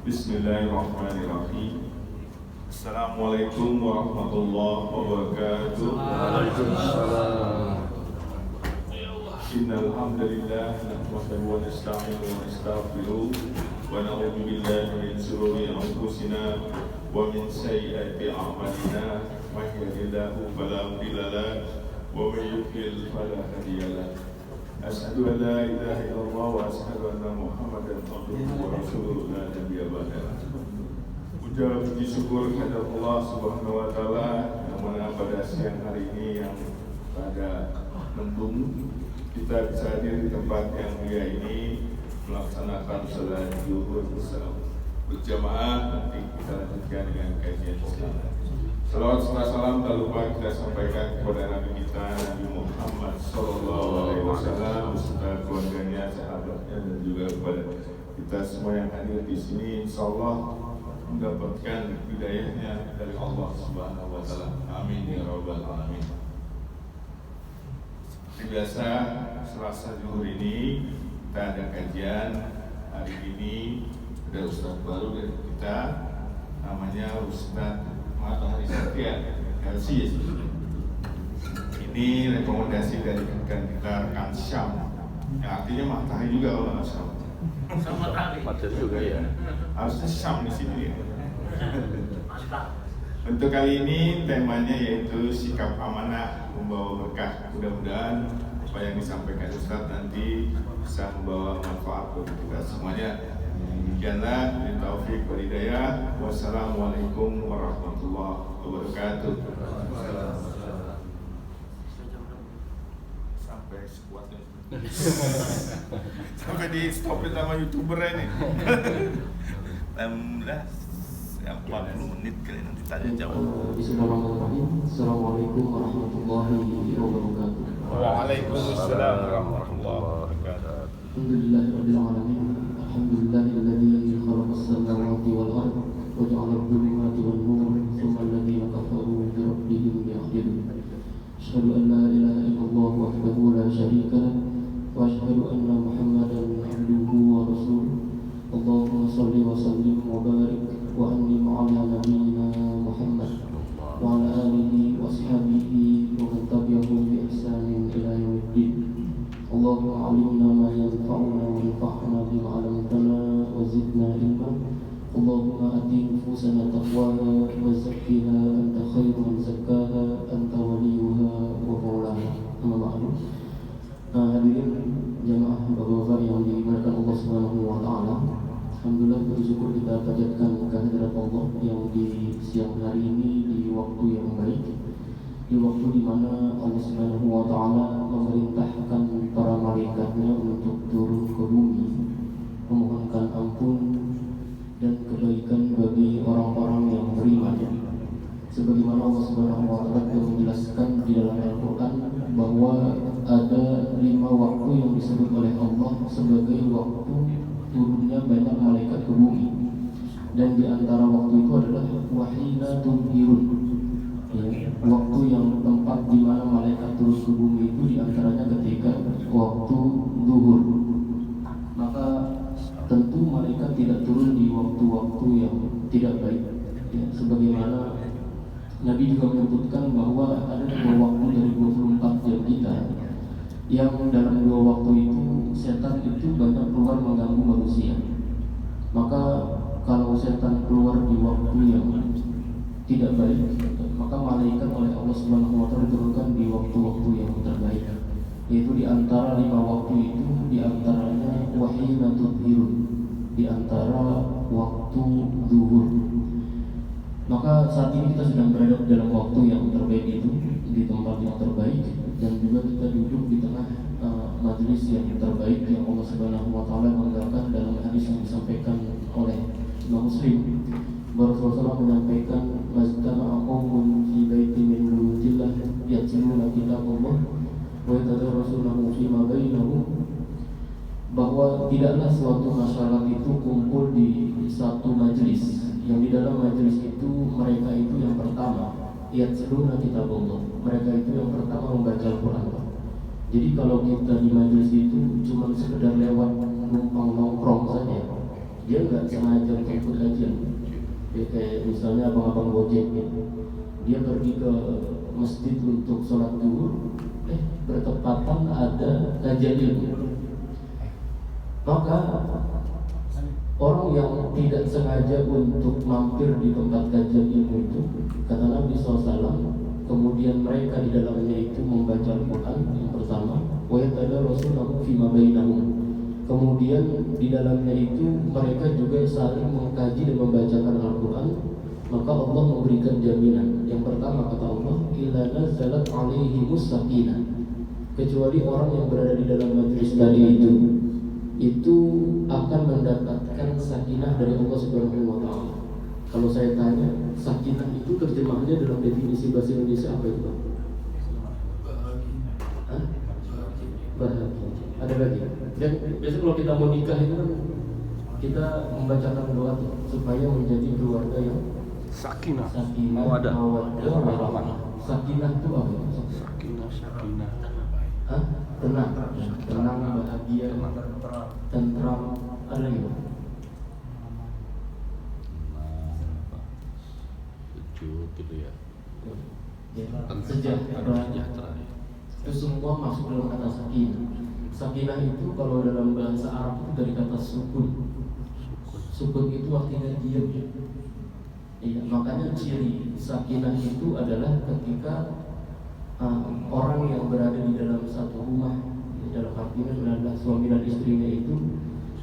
Bismillahirrahmanirrahim. Assalamualaikum warahmatullahi wabarakatuh. Waalaikumsalam. Innal hamdalillah nahmaduhu wa nasta'inuhu wa nastaghfiruh wa na'udzu billahi min shururi anfusina wa min sayyiati a'malina. May yahdihillahu fala mudilla lahu wa may yudlil fala hadiya lahu. Asyhadu an la ilaha illallah wa asyhadu anna Muhammadan abduhu wa rasuluhu la nabiyya ba'dahu. Puja puji syukur kepada Allah Subhanahu wa taala yang mana pada siang hari ini yang pada mendung kita bisa hadir di tempat yang mulia ini melaksanakan salat zuhur bersama berjamaah. Nanti kita lanjutkan dengan kajian Islam. Salawat serta salam tak lupa kita sampaikan kepada Nabi kita Nabi Muhammad Sallallahu Alaihi Wasallam beserta keluarganya, sahabatnya dan juga kepada kita semua yang hadir di sini. Insyaallah mendapatkan hidayahnya dari Allah Subhanahu Wa Taala. Amin ya Rabbal Alamin. Seperti biasa Selasa zuhur ini kita ada kajian. Hari ini ada Ustaz baru dari kita, namanya Ustaz Matahari Satria LC. Ini rekomendasi dari rekan kita rekan Syam, yang artinya matahari juga kalau nggak salah. Sama matahari juga ya. Harusnya Syam di sini ya. Untuk kali ini temanya yaitu sikap amanah membawa berkah. Mudah-mudahan apa yang disampaikan Ustaz nanti bisa membawa manfaat bagi kita semuanya. Demikianlah, taufik wal hidayah. Wassalamualaikum warahmatullahi wabarakatuh. Sampai sekuatnya. Sampai di stopin sama YouTuber ini. Alhamdulillah, 40 menit kali nanti tanya jawab. Bismillahirrahmanirrahim. Assalamualaikum warahmatullahi wabarakatuh. Waalaikumsalam warahmatullahi wabarakatuh. Alhamdulillahirabbil alamin. Alhamdulillahilladzi khalaqas samawati wal ardh wa ja'ala adh-dhulumati wan nur, thumma alladhina kafaru bi rabbihim ya'dilun. Asyhadu an la ilaha illallah wahdahu la syarika lah wa asyhadu anna Muhammadan abduhu wa rasuluh. Allahumma shalli wa sallim wa barik wa an'im 'ala nabiyyina Muhammad wa 'ala alihi wa ashabihi wa man tabi'ahum bi ihsanin ila yaumiddin. Allahumma 'allimna ma yanfa'una wanfa'na bima 'allamtana wa zidna ilma. Allahumma ati nufusana taqwaha wa zakkiha anta khairu man zakkaha anta waliyuha wa maulaha. Amma ba'du. Hadirin jamaah Bapak-bapak yang dimuliakan Allah Subhanahu wa taala. Alhamdulillah, bersyukur kita panjatkan kehadirat Allah yang di siang hari ini di waktu yang baik, di waktu di mana Allah Subhanahu wa taala memerintahkan para malaikatnya untuk turun ke bumi memohonkan ampun dan kebaikan bagi orang-orang yang beriman. Sebagaimana Allah Subhanahu wa taala telah menjelaskan di dalam Al-Qur'an bahwa ada 5 waktu yang disebut oleh Allah sebagai waktu turunnya banyak malaikat ke bumi, dan di antara waktu itu adalah wahina tunhirun, ya, waktu yang tempat di mana malaikat turun ke bumi itu di antaranya ketika waktu zuhur. Maka tentu malaikat tidak turun di waktu-waktu yang tidak baik, ya, sebagaimana Nabi juga menyebutkan bahwa ada 2 waktu dari 24 jam kita yang dalam 2 waktu itu setan itu banyak keluar mengganggu manusia. Maka kalau setan keluar di waktu yang tidak baik, maka malaikat oleh Allah Subhanahu wa taala diturunkan di waktu-waktu yang terbaik, yaitu di antara 5 waktu itu, di antaranya wahina tudhirun, di antara waktu zuhur. Maka saat ini kita sedang berada dalam waktu yang terbaik itu, di tempat yang terbaik, dan juga kita duduk di tengah majelis yang terbaik yang Allah Subhanahu wa taala mengatakan dalam hadis yang disampaikan oleh Imam Muslim. Rasulullah menyampaikan, "Maztama'a qaumun fi baitin min buyutillah yatluna kitaballah wa yatadarrasunahu fima bainahum," bahwa tidaklah suatu masyarakat itu kumpul di satu majelis, yang di dalam majelis itu mereka itu yang pertama yatluna kitaballah, mereka itu yang pertama membaca Al-Quran. Jadi kalau kita di majelis itu cuma sekedar lewat numpang nongkrong saja, dia nggak sengaja ikut kajian. Kayak misalnya abang-abang Gojek gitu. Dia pergi ke masjid untuk sholat zuhur, bertepatan ada kajian ilmu. Maka orang yang tidak sengaja untuk mampir di tempat kajian ilmu itu, kata Nabi SAW, kemudian mereka di dalamnya itu membaca Al-Quran yang pertama, wa yatadarasunahu fima bainahum. Kemudian di dalamnya itu mereka juga saling mengkaji dan membacakan Al-Quran, maka Allah memberikan jaminan. Yang pertama kata Allah, illa nazalat alaihimus sakinah, kecuali orang yang berada di dalam majelis tadi itu akan mendapatkan sakinah dari Allah Subhanahu wa taala. Kalau saya tanya, sakinah itu terjemahannya dalam definisi bahasa Indonesia apa itu, Pak? Bahagia. Ada lagi. Dan biasanya kalau kita mau nikah itu kan kita membacakan doa supaya menjadi keluarga yang Sakinah. mawaddah, warahmah. Sakinah itu apa? Sakinah. Tenang, bahagia, tentram. Ada lagi, Pak? Sejuk gitu ya. Sejahtera. Itu semua masuk dalam kata sakinah. Sakinah itu kalau dalam bahasa Arab itu dari kata sukun. Sukun itu artinya diam. Iya, makanya ciri sakinah itu adalah ketika orang yang berada di dalam satu rumah, dalam artinya adalah suami dan istrinya itu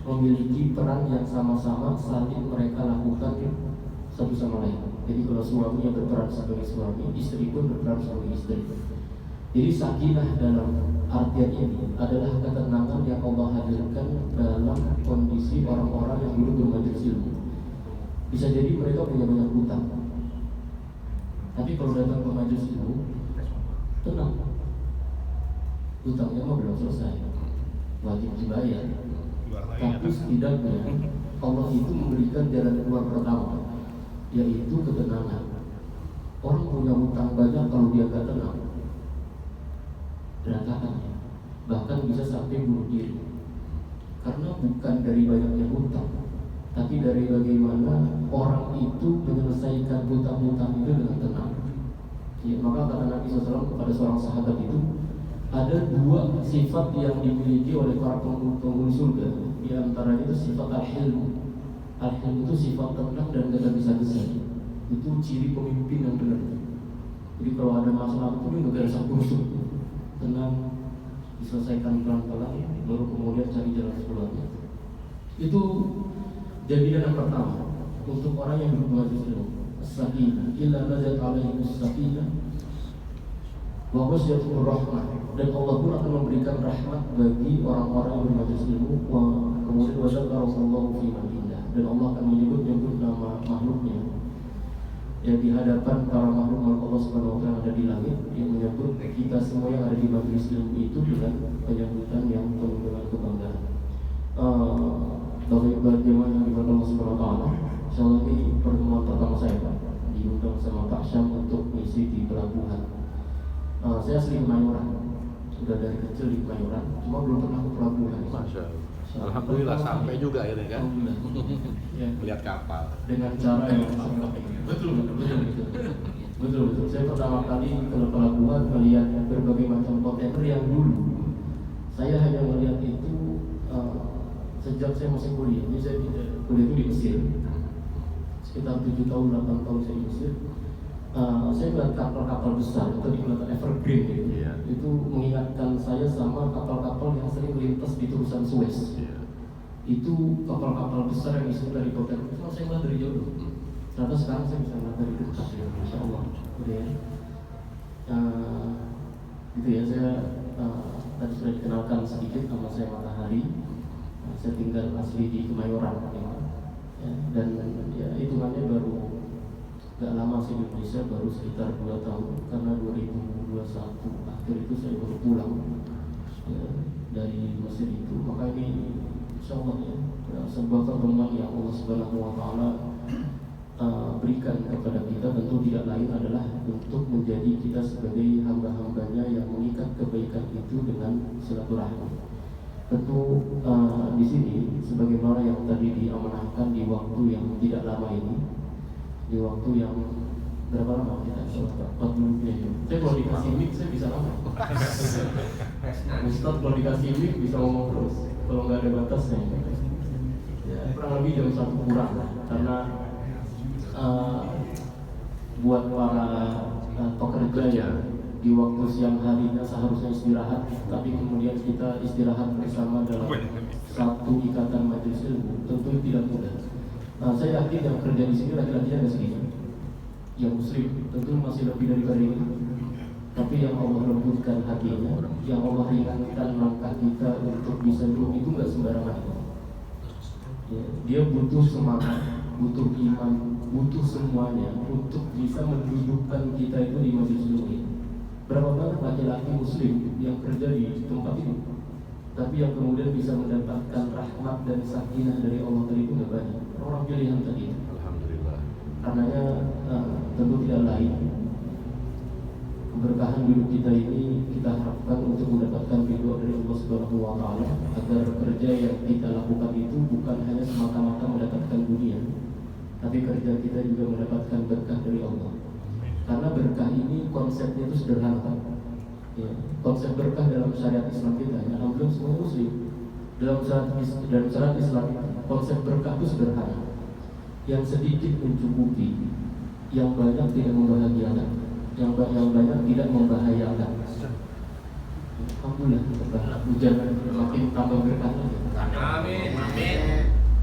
memiliki peran yang sama-sama saling mereka lakukan satu sama lain. Jadi kalau suaminya berperan sebagai suami, istri pun berperan sebagai istri. Jadi sakinah dalam artian ini adalah ketenangan yang Allah hadirkan dalam kondisi orang-orang yang duduk bermajelis ilmu. Bisa jadi mereka punya banyak hutang, tapi kalau datang ke majelis ilmu, tenang. Hutangnya mah belum selesai, wajib dibayar. Tapi setidaknya Allah itu memberikan jalan keluar pertama, yaitu ketenangan. Orang punya hutang banyak, kalau dia gak tenang, berantakannya, bahkan bisa sampai bunuh diri. Karena bukan dari banyaknya hutang, tapi dari bagaimana orang itu menyelesaikan hutang-hutang itu dengan tenang. Ya, maka kata Nabi SAW kepada seorang sahabat itu, ada dua sifat yang dimiliki oleh para penghuni surga. Di antaranya itu sifat al-hilm. Al-hilm itu sifat tenang dan gak bisa-bisa. Itu ciri pemimpin yang benar. Jadi kalau ada masalah pun gak ada kusuk, tenang, diselesaikan pelan-pelan, baru kemudian cari jalan keluarnya. Itu jaminan yang pertama untuk orang yang duduk majelis ilmu. Sakinah, illa nazat alaihimus sakinah wa ghasyiatur rahmah, dan Allah pun akan memberikan rahmat bagi orang-orang yang bermajelis ilmu. Kemudian wadzakarallaha fi man indah, dan Allah akan menyebut-nyebut nama makhluknya yang di hadapan para makhluk Allah Subhanahu wa taala ada di langit, yang menyebut kita semua yang ada di majelis ilmu itu dengan penyebutan yang penuh dengan kebanggaan. Bapak-bapak jemaah yang dimuliakan Allah Subhanahu wa taala, insyaallah ini pertemuan pertama saya, Pak, diundang sama Pak Syam untuk misi di pelabuhan. Saya asli Kemayoran, sudah dari kecil di Kemayoran, cuma belum pernah ke pelabuhan. Masya Allah. Alhamdulillah sampai juga ini kan. Ya. Melihat kapal. Dengan cara yang betul. Saya pertama kali ke pelabuhan melihat berbagai macam kontainer yang dulu saya hanya melihat itu sejak saya masih kuliah. Jadi saya kuliah itu di Mesir, sekitar 7 tahun 8 tahun saya di Mesir. Saya melihat kapal-kapal besar itu digunakan evergreen gitu. Yeah. Itu mengingatkan saya sama kapal-kapal yang sering melintas di terusan Suez. Yeah. Itu kapal-kapal besar yang isinya dari kontainer. Itu saya melihat dari jauh. Ternyata sekarang saya bisa melihat dari dekat ya, Masya Allah. Udah ya. Gitu ya, saya tadi sudah dikenalkan sedikit, nama saya Matahari. Saya tinggal asli di Kemayoran ya. Dan ya hitungannya baru gak lama sih di Indonesia, baru sekitar 2 tahun, karena 2021 akhir itu saya baru pulang ya, dari Mesir itu. Maka ini insya Allah ya, sebuah pertemuan yang Allah Subhanahu wa taala berikan kepada kita, tentu tidak lain adalah untuk menjadi kita sebagai hamba-hambanya yang mengikat kebaikan itu dengan silaturahmi. tentu di sini sebagaimana yang tadi diamanahkan di waktu yang tidak lama ini, di waktu yang berapa lama kita sholat? 40 menit. Saya kalau dikasih mic saya bisa lama. Ustaz kalau dikasih mic bisa ngomong terus. Kalau nggak ada batasnya, ya, kurang lebih jam 1 kurang. Karena buat para pekerja ya di waktu siang harinya seharusnya istirahat, tapi kemudian kita istirahat bersama dalam satu ikatan majelis ilmu, tentu tidak mudah. Saya yakin yang kerja di sini laki-lakinya nggak sedikit, yang muslim tentu masih lebih daripada ini. Tapi yang Allah lembutkan hatinya, yang Allah ringankan langkah kita untuk bisa duduk itu nggak sembarangan. Ya, dia butuh semangat, butuh iman, butuh semuanya untuk bisa mendudukkan kita itu di majelis ilmu ini. Berapa banyak laki-laki muslim yang kerja di tempat ini, tapi yang kemudian bisa mendapatkan rahmat dan sakinah dari Allah tadi itu nggak banyak. Orang pilihan tadi. Alhamdulillah. Karenanya tentu tidak lain keberkahan hidup kita ini kita harapkan untuk mendapatkan ridho dari Allah Subhanahu wa Ta'ala, agar kerja yang kita lakukan itu bukan hanya semata-mata mendapatkan dunia, tapi kerja kita juga mendapatkan berkah dari Allah. Karena berkah ini konsepnya itu sederhana. Ya, konsep berkah dalam syariat Islam kita, ya, hampir semua muslim dalam syariat Islam, konsep berkah itu sederhana. Yang sedikit mencukupi, yang banyak tidak membahagiakan, yang banyak tidak membahayakan. Alhamdulillah, hujan makin tambah berkah. Amin. Amin.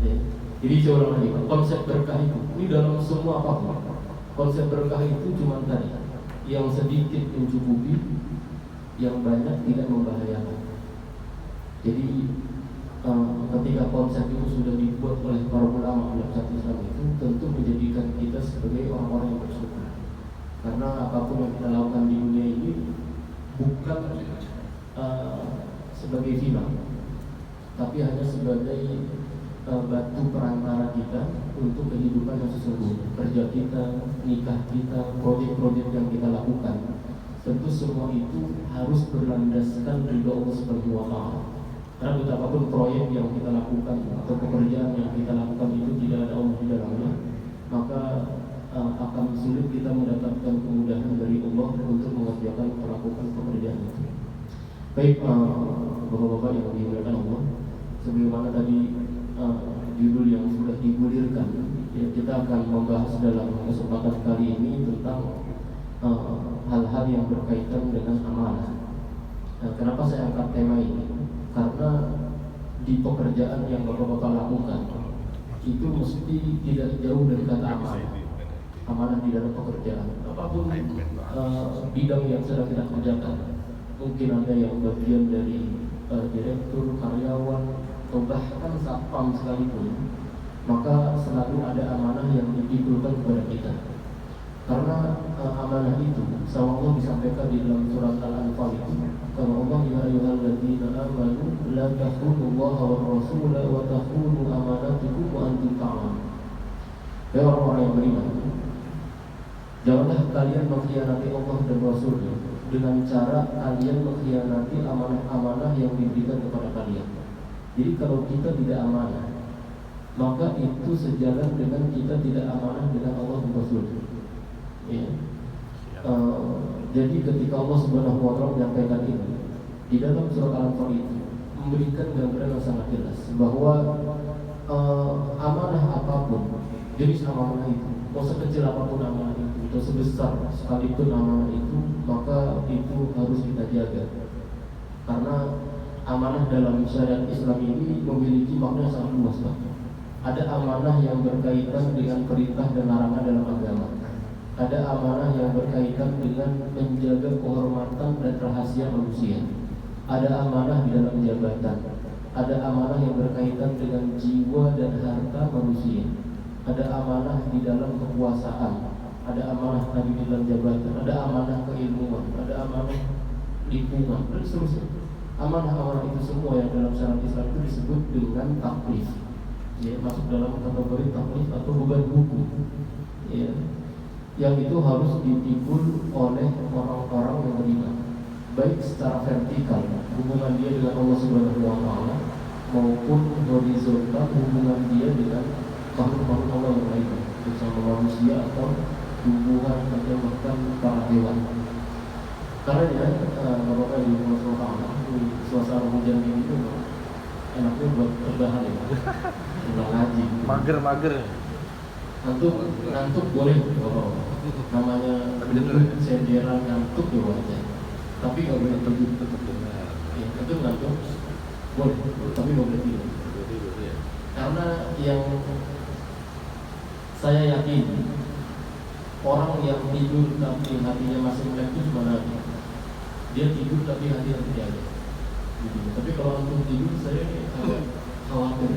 Ya. Jadi seorang lagi, konsep berkah itu ini dalam semua apapun. Konsep berkah itu cuma tadi, yang sedikit mencukupi, yang banyak tidak membahayakan. Jadi ketika konsep itu sudah dibuat oleh para ulama dalam syariat Islam itu tentu menjadikan kita sebagai orang-orang yang bersyukur. Karena apapun yang kita lakukan di dunia ini bukan sebagai final, tapi hanya sebagai batu perantara kita untuk kehidupan yang sesungguhnya. Kerja kita, nikah kita, proyek-proyek yang kita lakukan, tentu semua itu harus berlandaskan ridho Allah Subhanahu wa Ta'ala. Karena betapapun proyek yang kita lakukan atau pekerjaan yang kita lakukan itu tidak ada Allah di dalamnya, maka akan sulit kita mendapatkan kemudahan dari Allah untuk mengerjakan melakukan pekerjaan itu. Baik, bapak-bapak yang dimuliakan Allah, sebagaimana tadi judul yang sudah digulirkan, ya, kita akan membahas dalam kesempatan kali ini tentang hal-hal yang berkaitan dengan amanah. Nah, kenapa saya angkat tema ini? Karena di pekerjaan yang bapak-bapak lakukan itu mesti tidak jauh dari kata amanah. Amanah di dalam pekerjaan, apapun bidang yang sedang kita kerjakan. Mungkin ada yang bagian dari direktur, karyawan, atau bahkan satpam sekalipun, maka selalu ada amanah yang ditimbulkan kepada kita. Karena amanah itu sama Allah disampaikan di dalam surat Al-Anfal itu, kalau Allah ya ayyuhalladzina amanu la takhunu-Allaha wa rasulahu wa takhunu amanatikum wa antum ta'lamun. Ya orang-orang yang beriman, janganlah kalian mengkhianati Allah dan Rasul-Nya dengan cara kalian mengkhianati amanah-amanah yang diberikan kepada kalian. Jadi kalau kita tidak amanah, maka itu sejalan dengan kita tidak amanah dengan Allah dan Rasul. Ya. Jadi ketika Allah Subhanahu wa Ta'ala menyampaikan ini di dalam surat Al-Anfal itu memberikan gambaran yang sangat jelas bahwa amanah apapun, jenis amanah itu, mau sekecil apapun amanah itu, atau sebesar sekalipun amanah itu, maka itu harus kita jaga. Karena amanah dalam syariat Islam ini memiliki makna yang sangat luas. Ada amanah yang berkaitan dengan perintah dan larangan dalam agama. Ada amanah yang berkaitan dengan menjaga kehormatan dan rahasia manusia. Ada amanah di dalam jabatan. Ada amanah yang berkaitan dengan jiwa dan harta manusia. Ada amanah di dalam kekuasaan. Ada amanah tadi di dalam jabatan. Ada amanah keilmuan. Ada amanah lingkungan dan seterusnya. Amanah-amanah itu semua yang dalam syariat Islam itu disebut dengan taklif. Ya, masuk dalam kategori taklif atau beban hukum. Ya, yang itu harus dipikul oleh orang-orang yang beriman, baik secara vertikal hubungan dia dengan Allah Subhanahu wa Ta'ala, maupun horizontal hubungan dia dengan makhluk-makhluk Allah yang lain, bersama manusia atau hubungan atau bahkan para hewan. Karena ya, Bapak di Rasulullah di suasana hujan ini itu enaknya buat terbahan ya, ulang ngaji. Mager. Ngantuk boleh, Bapak. Namanya senderan ngantuk ya wajar. Tapi nggak boleh tidur. Ya, itu ngantuk boleh, tapi nggak boleh tidur. Karena yang saya yakin orang yang tidur tapi hatinya masih melek itu cuma Nabi. Dia tidur tapi hatinya tidak ada. Gitu. Tapi kalau untuk tidur saya agak khawatir.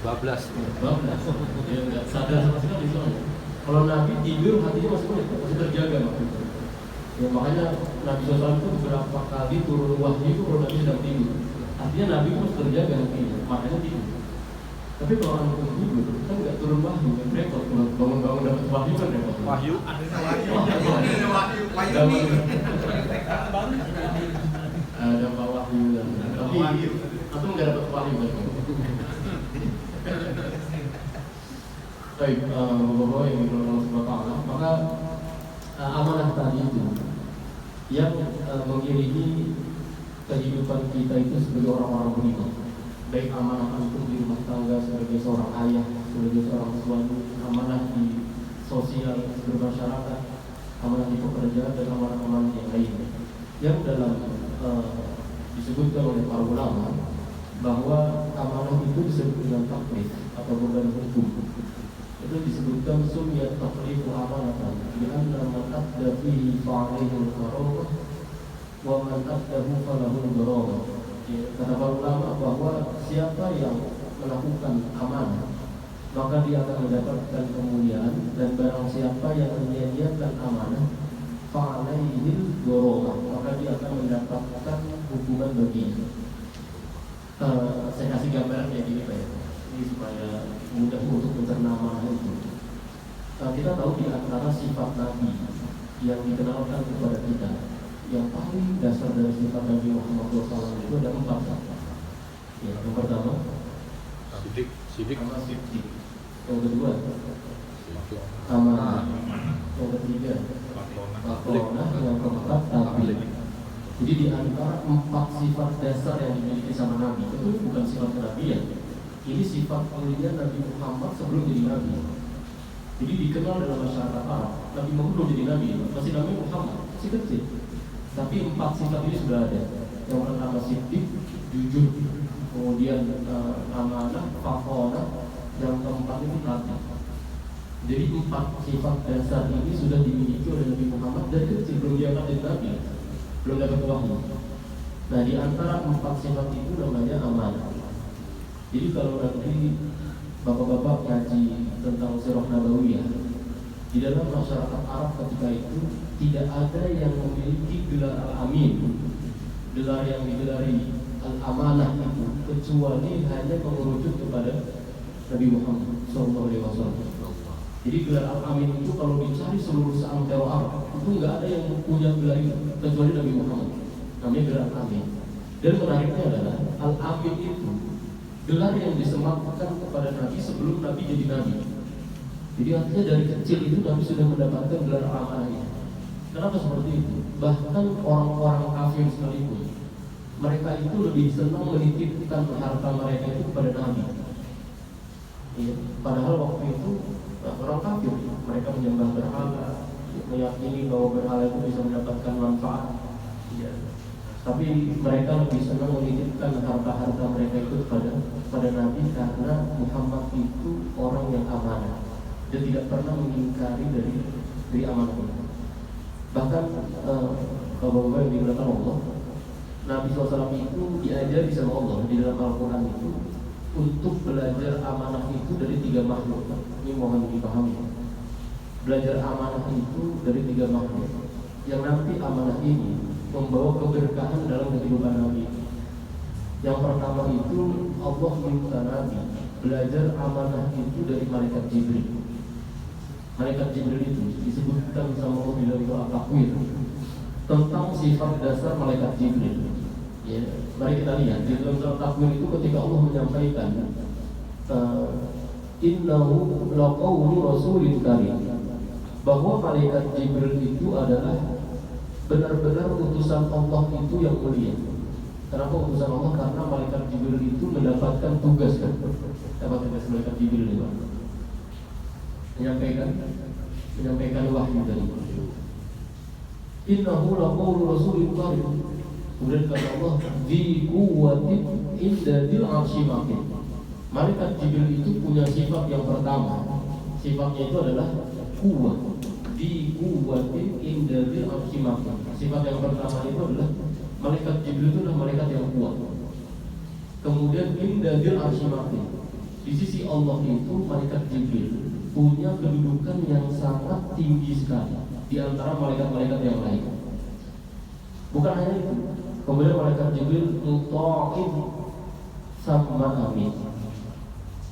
Bablas. Dia nggak sadar sama sekali soalnya. Kalau Nabi tidur hatinya masih melek, masih terjaga maksudnya. Ya makanya Nabi SAW itu beberapa kali turun wahyu itu kalau Nabi sedang tidur. Artinya Nabi itu masih terjaga hatinya, makanya tidur. Tapi kalau orang itu tidur kan nggak turun wahyu, kan repot. Kalau bangun-bangun dapat wahyu kan repot. Wahyu. Ada Pak Wahyu dan tapi atau nggak dapat wahyu kan? Baik, Bapak yang Allah Subhanahu wa Ta'ala, maka amanah tadi itu yang mengiringi kehidupan kita itu sebagai orang-orang beriman. Baik amanah antum di rumah tangga sebagai seorang ayah, sebagai seorang suami, amanah di sosial bermasyarakat, amanah di pekerjaan dan amanah-amanah yang lainnya. Yang dalam disebutkan oleh para ulama bahwa amanah itu disebut dengan taklif atau dalam hukum. Itu disebutkan sumiyat taklifu amanatan li'anna man adda fihi fa'alaihi al-karamah wa man addahu falahu al-gharamah. Kata para ulama bahwa siapa yang melakukan amanah maka dia akan mendapatkan kemuliaan, dan barang siapa yang menyia-nyiakan amanah fa'alaihi al-gharamah maka dia akan mendapatkan hukuman baginya. Saya kasih gambaran kayak gini Pak ya, ini supaya mudah untuk mencerna amanah itu. Kita tahu di antara sifat Nabi yang dikenalkan kepada kita, yang paling dasar dari sifat Nabi Muhammad SAW itu ada 4. Ya, yang pertama Sidik. Yang kedua amanah. Yang ketiga makonah. Yang keempat tabligh. Jadi di antara 4 sifat dasar yang dimiliki sama Nabi itu bukan sifat kenabian. Ini sifat mulia Nabi Muhammad sebelum jadi Nabi. Jadi dikenal dalam masyarakat Arab, Nabi Muhammad belum jadi Nabi, masih Nabi Muhammad, masih kecil. Tapi 4 sifat ini sudah ada. Yang pertama siddiq, jujur. Kemudian amanah, makonah. Yang keempat itu tabligh. Jadi 4 sifat dasar ini sudah dimiliki oleh Nabi Muhammad dari kecil, belum diangkat jadi Nabi, belum dapat wahyu. Nah, di antara 4 sifat itu namanya amanah. Jadi kalau nanti bapak-bapak ngaji tentang Sirah Nabawiyah, di dalam masyarakat Arab ketika itu tidak ada yang memiliki gelar Al-Amin, gelar yang digelari Al-Amanah itu, kecuali hanya mengerucut kepada Nabi Muhammad SAW. Jadi gelar Al-Amin itu kalau dicari seluruh seantero Arab itu nggak ada yang punya gelar itu kecuali Nabi Muhammad. Namanya gelar Al-Amin. Dan menariknya adalah Al-Amin itu gelar yang disematkan kepada Nabi sebelum Nabi jadi Nabi. Jadi artinya dari kecil itu Nabi sudah mendapatkan gelar amanah ini. Kenapa seperti itu? Bahkan orang-orang kafir sekalipun, mereka itu lebih senang menitipkan harta mereka itu kepada Nabi. Ya, padahal waktu itu orang kafir, mereka menyembah berhala, meyakini bahwa berhala itu bisa mendapatkan manfaat. Ya. Tapi mereka lebih senang menitipkan harta-harta mereka itu pada Nabi karena Muhammad itu orang yang amanah. Dia tidak pernah mengingkari dari amanah itu. Bahkan kalau yang diberitakan Allah, Nabi SAW itu diajari sama Allah di dalam Al-Quran itu untuk belajar amanah itu dari 3 makhluk. Ini mohon dipahami. Belajar amanah itu dari 3 makhluk. Yang nanti amanah ini membawa keberkahan dalam kehidupan Nabi. Yang pertama itu Allah minta Nabi belajar amanah itu dari malaikat Jibril. Malaikat Jibril itu disebutkan sama Allah di dalam Al-Takwir tentang sifat dasar malaikat Jibril. Ya, mari kita lihat di dalam surat Takwir itu ketika Allah menyampaikan innahu laqawlu rasulin karim, bahwa malaikat Jibril itu adalah benar-benar utusan Allah itu yang mulia. Kenapa utusan Allah? Karena malaikat Jibril itu mendapatkan tugas kan? Dapat tugas malaikat Jibril itu menyampaikan wahyu dari Allah. Innahu laqawlu rasulin karim. Kemudian kata Allah, di quwwatin inda dzil arsy makin. Malaikat Jibril itu punya sifat yang pertama. Sifatnya itu adalah kuwat. Di quwwatin inda dzil arsy makin. Sifat yang pertama itu adalah malaikat Jibril itu adalah malaikat yang kuat. Kemudian inda dzil arsy makin. Di sisi Allah itu malaikat Jibril punya kedudukan yang sangat tinggi sekali di antara malaikat-malaikat yang lain. Bukan hanya itu, kemudian malaikat Jibril muta'in sama amin.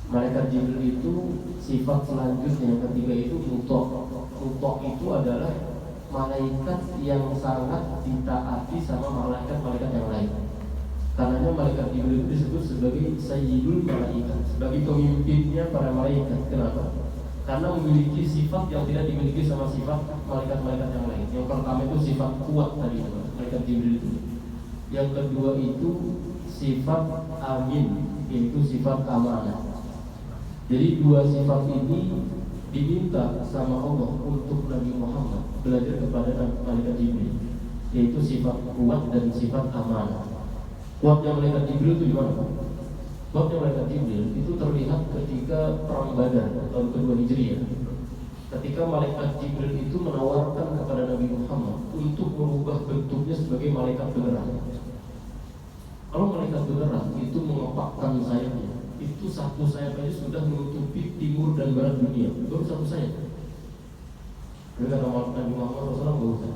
Malaikat Jibril itu sifat selanjutnya yang ketiga itu muta'. Muta' itu adalah malaikat yang sangat ditaati sama malaikat-malaikat yang lain. Karenanya malaikat Jibril itu disebut sebagai sayyidul malaikat, sebagai pemimpinnya para malaikat. Kenapa? Karena memiliki sifat yang tidak dimiliki sama sifat malaikat-malaikat yang lain. Yang pertama itu sifat kuat tadi, malaikat Jibril itu. Yang kedua itu sifat amin, yaitu sifat amanah. Jadi dua sifat ini diminta sama Allah untuk Nabi Muhammad belajar kepada malaikat Jibril, yaitu sifat kuat dan sifat amanah. Kuatnya malaikat Jibril itu di mana? Kuatnya malaikat Jibril itu terlihat ketika perang Badar tahun kedua Hijriah. Ketika malaikat Jibril itu menawarkan kepada Nabi Muhammad untuk merubah bentuknya sebagai malaikat beneran. Kalau malaikat beneran itu mengepakkan sayapnya, itu satu sayap aja sudah menutupi timur dan barat dunia. Baru satu sayap. Jadi kata Nabi Muhammad SAW nggak usah,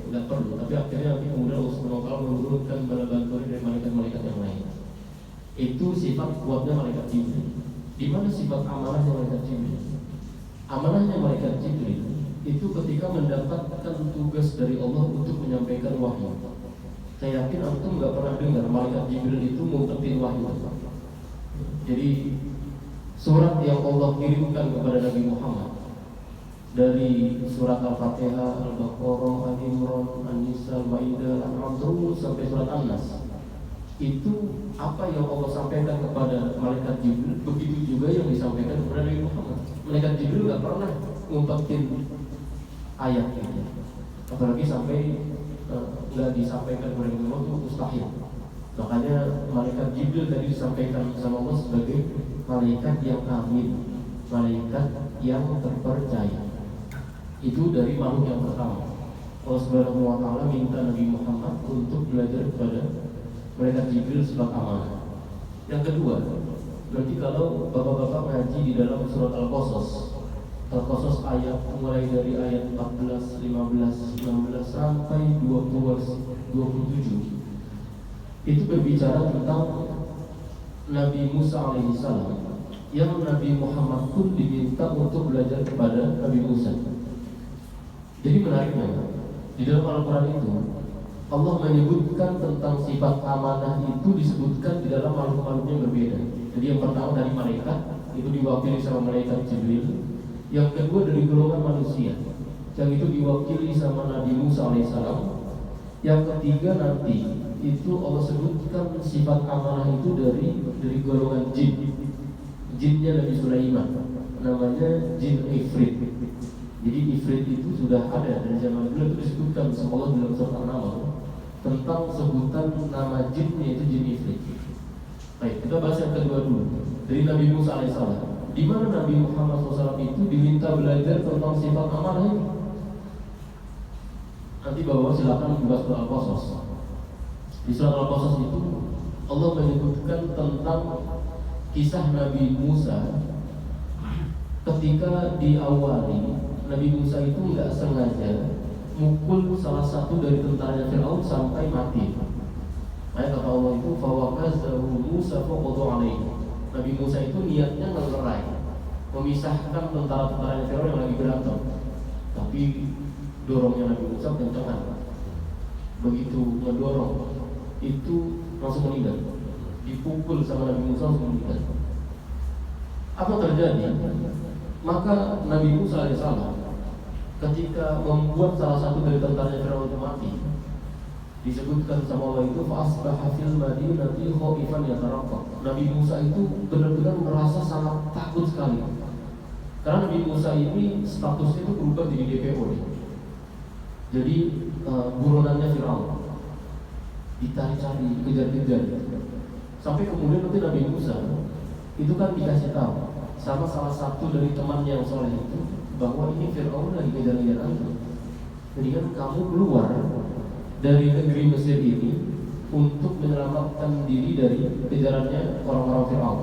nggak perlu. Tapi akhirnya nanti kemudian Allah SWT menurunkan bala bantuan dari malaikat-malaikat yang lain. Itu sifat kuatnya malaikat Jibril. Di mana sifat amanahnya malaikat Jibril? Amanahnya malaikat Jibril itu ketika mendapatkan tugas dari Allah untuk menyampaikan wahyu. Saya yakin antum nggak pernah dengar malaikat Jibril itu ngumpetin wahyu. Jadi surat yang Allah kirimkan kepada Nabi Muhammad dari surat Al-Fatihah, Al-Baqarah, Al-Imran, An-Nisa, Al-Maidah, Al-An'am terus sampai surat An-Nas. Itu apa yang Allah sampaikan kepada malaikat Jibril, begitu juga yang disampaikan kepada Nabi Muhammad. Malaikat Jibril nggak pernah ngumpetin ayatnya, apalagi sampai nggak disampaikan kepada Nabi Muhammad, itu mustahil. Makanya malaikat Jibril tadi disampaikan sama Allah sebagai malaikat yang amin, malaikat yang terpercaya. Itu dari makhluk yang pertama. Allah Subhanahu wa Ta'ala minta Nabi Muhammad untuk belajar kepada malaikat Jibril sifat amanah. Yang kedua, berarti kalau bapak-bapak ngaji di dalam surat Al-Qasas ayat mulai dari ayat 14, 15, 16 sampai 27 itu berbicara tentang Nabi Musa alaihissalam, yang Nabi Muhammad pun diminta untuk belajar kepada Nabi Musa. Jadi menariknya di dalam Al-Quran itu Allah menyebutkan tentang sifat amanah itu disebutkan di dalam makhluk-makhluk yang berbeda. Jadi yang pertama dari malaikat itu diwakili sama malaikat Jibril. Yang kedua dari golongan manusia, yang itu diwakili sama Nabi Musa alaihissalam. Yang ketiga nanti itu Allah sebutkan sifat amanah itu dari golongan jin. Jinnya Nabi Sulaiman, namanya jin Ifrit. Jadi Ifrit itu sudah ada dari zaman dulu, itu disebutkan sama Allah dalam surat An-Naml tentang sebutan nama jinnya itu jin Ifrit. Baik, kita bahas yang kedua dulu dari Nabi Musa alaihissalam. Di mana Nabi Muhammad SAW itu diminta belajar tentang sifat amanah ini. Nanti bapak silakan buka surat Al-Qasas. Di surat Al-Qasas itu Allah menyebutkan tentang kisah Nabi Musa ketika diawali. Nabi Musa itu nggak sengaja mukul salah satu dari tentaranya Fir'aun sampai mati. Kata Allah itu fawaqazahu Musa faqadu alaihi. Nabi Musa itu niatnya ngelerai, memisahkan tentara-tentaranya Fir'aun yang lagi berantem. Tapi dorongnya Nabi Musa kencengan. Begitu ngedorong, itu langsung meninggal, dipukul sama Nabi Musa langsung meninggal. Apa terjadi? Maka Nabi Musa alaihissalam ketika membuat salah satu dari tentaranya Firaun itu mati, disebutkan sama Allah itu fa'asbaha fil madinati khaifan yataraqab. Nabi Musa itu benar-benar merasa sangat takut sekali. Karena Nabi Musa ini statusnya itu berubah jadi DPO nih. Jadi buronannya Firaun, dicari-cari, dikejar-kejar. Sampai kemudian nanti Nabi Musa itu kan dikasih tahu sama salah satu dari temannya yang soleh itu bahwa ini Firaun lagi kejar-kejar kamu. Jadi kan kamu keluar dari negeri Mesir ini untuk menyelamatkan diri dari kejarannya orang-orang Firaun.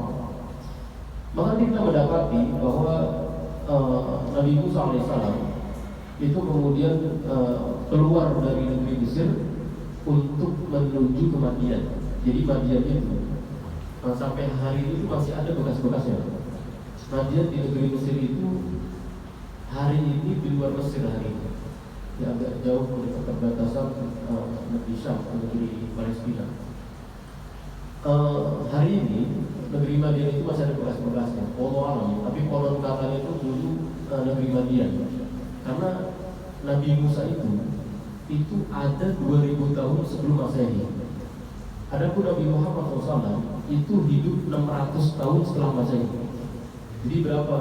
Maka kita mendapati bahwa Nabi Musa alaihissalam itu kemudian keluar dari negeri Mesir untuk menuju ke Madian. Jadi Madian itu sampai hari ini masih ada bekas-bekasnya. Madian di negeri Mesir itu hari ini di luar Mesir hari ini, ya agak jauh dari perbatasan negeri Syam ke negeri Palestina. Hari ini negeri Madian itu masih ada bekas-bekasnya. Wallahu alam, tapi konon katanya itu dulu negeri Madian. Karena Nabi Musa itu ada 2000 tahun sebelum Masehi. Adapun Nabi Muhammad SAW itu hidup 600 tahun setelah Masehi. Jadi berapa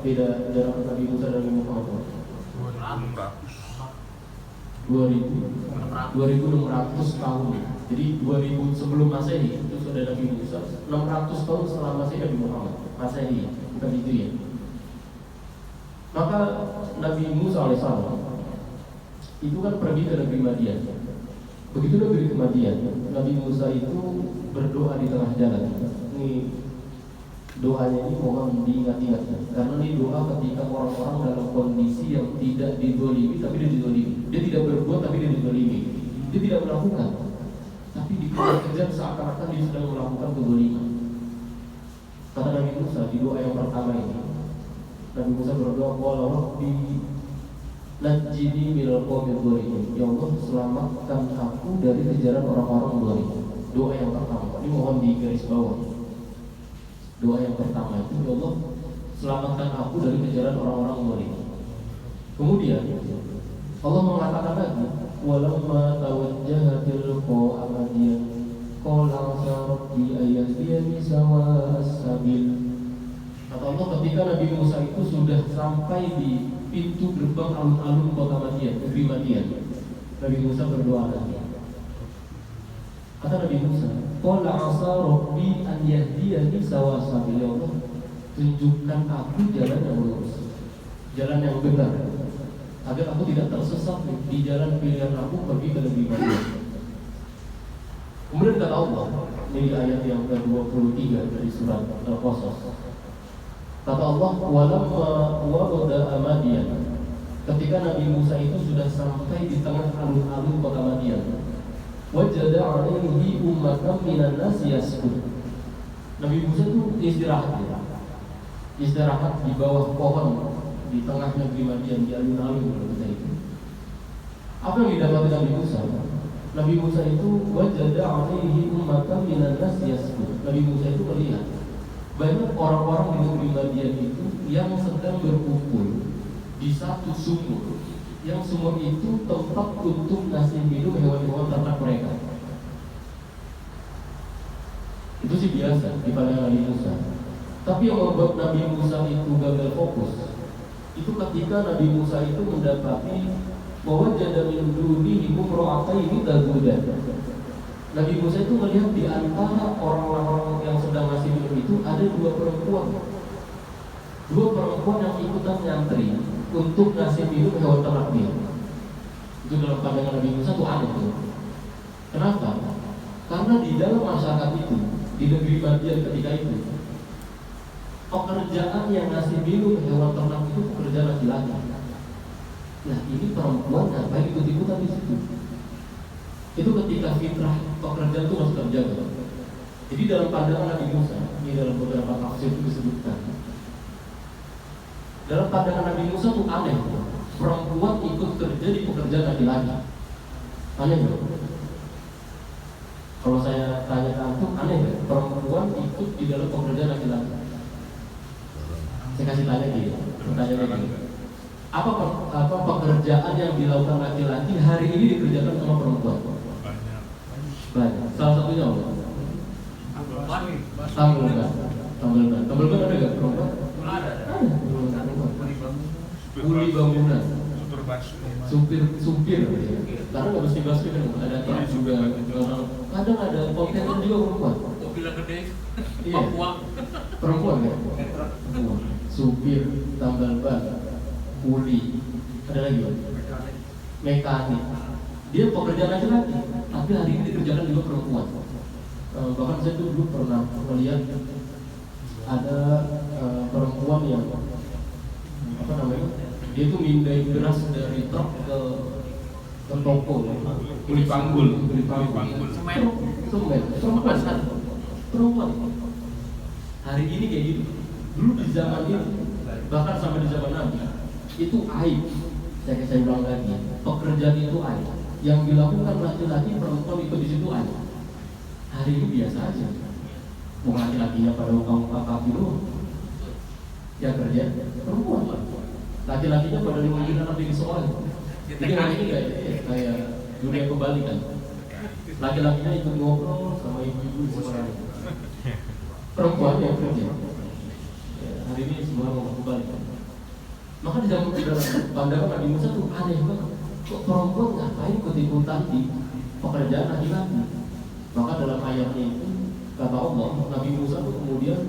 beda jarak Nabi Musa dan Nabi Muhammad? 2600 tahun. Jadi 2000 sebelum Masehi itu sudah Nabi Musa, 600 tahun setelah Masehi Nabi Muhammad. Masehi, bukan Hijriah. Maka Nabi Musa alaihissalam itu kan pergi ke negeri Madian. Begitu negeri ke Madian, Nabi Musa itu berdoa di tengah jalan. Ini doanya ini mohon diingat-ingat, karena ini doa ketika orang-orang dalam kondisi yang tidak dizalimi tapi dia dizalimi. Dia tidak berbuat tapi dia dizalimi. Dia tidak melakukan, tapi dikejar-kejar seakan-akan dia sedang melakukan kezaliman. Kata Nabi Musa di doa yang pertama ini, Nabi Musa berdoa, "Qala Rabbi najjini minal qaumidh dhalimin." Ya Allah, selamatkan aku dari kejaran orang-orang zalim. Doa yang pertama. Ini mohon di garis bawah. Doa yang pertama itu, ya Allah, selamatkan aku dari kejaran orang-orang zalim. Kemudian Allah mengatakan lagi, "Walamma tawajjaha tilqa Madian, qala rabbi ayahdiyani sawa'as sabil." Kata Allah, ketika Nabi Musa itu sudah sampai di pintu gerbang alun-alun kota Madian, negeri Madian, Nabi Musa berdoa lagi. Kata Nabi Musa, "Qala 'asa rabbi an yahdiyani sawa'as sabil." Ya Allah, tunjukkan aku jalan yang lurus, jalan yang benar, agar aku tidak tersesat di jalan pilihan aku pergi ke negeri Madian. Kemudian kata Allah, ini ayat yang ke-23 dari surat Al-Qasas. Kata Allah, "Walamma wa'ada Madian." Ketika Nabi Musa itu sudah sampai di tengah alun-alun kota Madian, wajada 'alaihi ummatan minan nasi yasqut. Nabi Musa itu istirahat di bawah pohon di tengah negeri Madian, di alun-alun itu. Apa yang didapati Nabi Musa? Nabi Musa itu wajada 'alaihi ummatan minan nasi yasqut. Nabi Musa itu melihat banyak orang-orang di negeri Madian itu yang sedang berkumpul di satu sumur, yang sumur itu tempat untuk ngasih minum hewan-hewan ternak mereka. Itu sih biasa di pandangan Nabi Musa. Tapi yang membuat Nabi Musa itu gagal fokus, itu ketika Nabi Musa itu mendapati bahwa jada min dunihi imra'ataini tazudan. Nabi Musa itu melihat di antara orang-orang yang sedang ngasih minum itu ada dua perempuan yang ikutan nyantri untuk ngasih minum hewan ternak dia. Itu dalam pandangan Nabi Musa itu aneh tuh. Kenapa? Karena di dalam masyarakat itu, di negeri Madian ketika itu, pekerjaan yang ngasih minum hewan ternak itu pekerjaan laki-laki. Nah, ini perempuan ngapain ikut-ikutan di situ? Itu ketika fitrah pekerjaan itu masih terjaga. Jadi dalam pandangan Nabi Musa, ini dalam beberapa tafsir itu disebutkan, dalam pandangan Nabi Musa itu aneh, perempuan ikut kerja di pekerjaan laki-laki. Aneh loh. Kalau saya tanya ke antum, aneh nggak perempuan ikut di dalam pekerjaan laki-laki? Saya kasih tanya gitu, pertanyaannya gini. Apa pekerjaan yang dilakukan laki-laki hari ini dikerjakan sama perempuan? Banyak. Salah satunya apa? Tambal ban ada nggak perempuan? Ada. Kuli bangunan. Supir. Karena nggak mesti basket kan, ada truk juga. Kadang ada kontainer juga perempuan. Mobil yang gede. Iya. Perempuan kan? Supir, tambal ban, kuli, ada lagi mekanik. Dia pekerjaan laki-laki, tapi hari ini dikerjakan juga perempuan. Bahkan saya tuh dulu pernah melihat ada perempuan yang apa namanya? Dia tuh mindai beras dari truk ke toko, Kuli panggul. Perempuan. Hari ini kayak gitu. Dulu di zaman ini, bahkan sampai di zaman Nabi, itu aib. Saya ulang lagi, pekerjaan itu aib. Yang dilakukan laki-laki, perempuan ikut di situ aib. Hari ini biasa aja. Mau laki-lakinya pada muka kaki doang, yang kerja perempuan. Laki-lakinya pada ngomongin anak di sekolah. Jadi hari ini kayak dunia kebalikan. Laki-lakinya ikut ngobrol sama ibu-ibu di sekolah. Perempuan yang kerja. Hari ini semua mau kembali. Maka di dalam pandangan Nabi Musa tuh aneh banget. Kok perempuan ngapain ikut-ikutan di pekerjaan laki-laki? Maka dalam ayatnya itu kata Allah, Nabi Musa tuh kemudian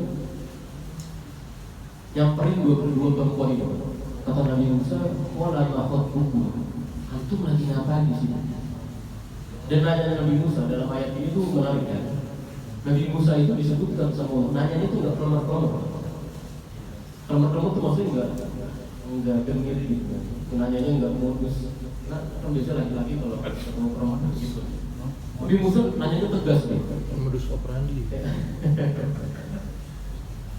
nyamperin dua perempuan itu. Kata Nabi Musa, wala ma'khud buku. Antum lagi ngapain di sini? Dan nanya Nabi Musa dalam ayat ini tuh menarik ya. Nabi Musa itu disebutkan sama Allah. Nanya itu nggak kelemar-kelemar. Kelemar-kelemar itu maksudnya nggak gengir gitu. Nanyanya nggak modus. Nah, kan biasa laki-laki kalau ketemu perempuan gitu. Nabi Musa nanyanya tegas nih. Modus operandi.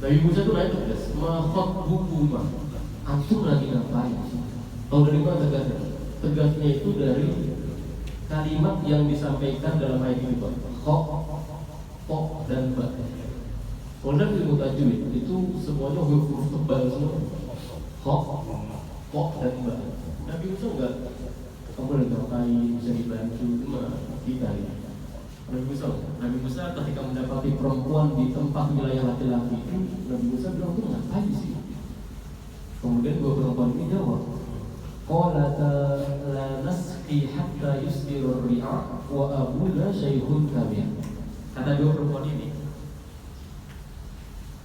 Nabi Musa tuh nanya tegas. Mahot buku mah. Antum lagi ngapain? Tahu dari mana tegasnya? Tegasnya itu dari kalimat yang disampaikan dalam ayat ini, Pak. Kok dan ba. Kalau dalam ilmu tajwid itu semuanya huruf tebal semua. Kok dan ba. Nabi Musa enggak kamu terkai bisa dibantu cuma kita ya. Nabi Musa ketika mendapati perempuan di tempat wilayah laki-laki itu, Nabi Musa bilang tuh ngapain sih? Kemudian dua perempuan ini jawab, qalat la nasqi hatta yusdiru ar-ri'a wa abuna shaykhun kabir. Kata dua perempuan ini,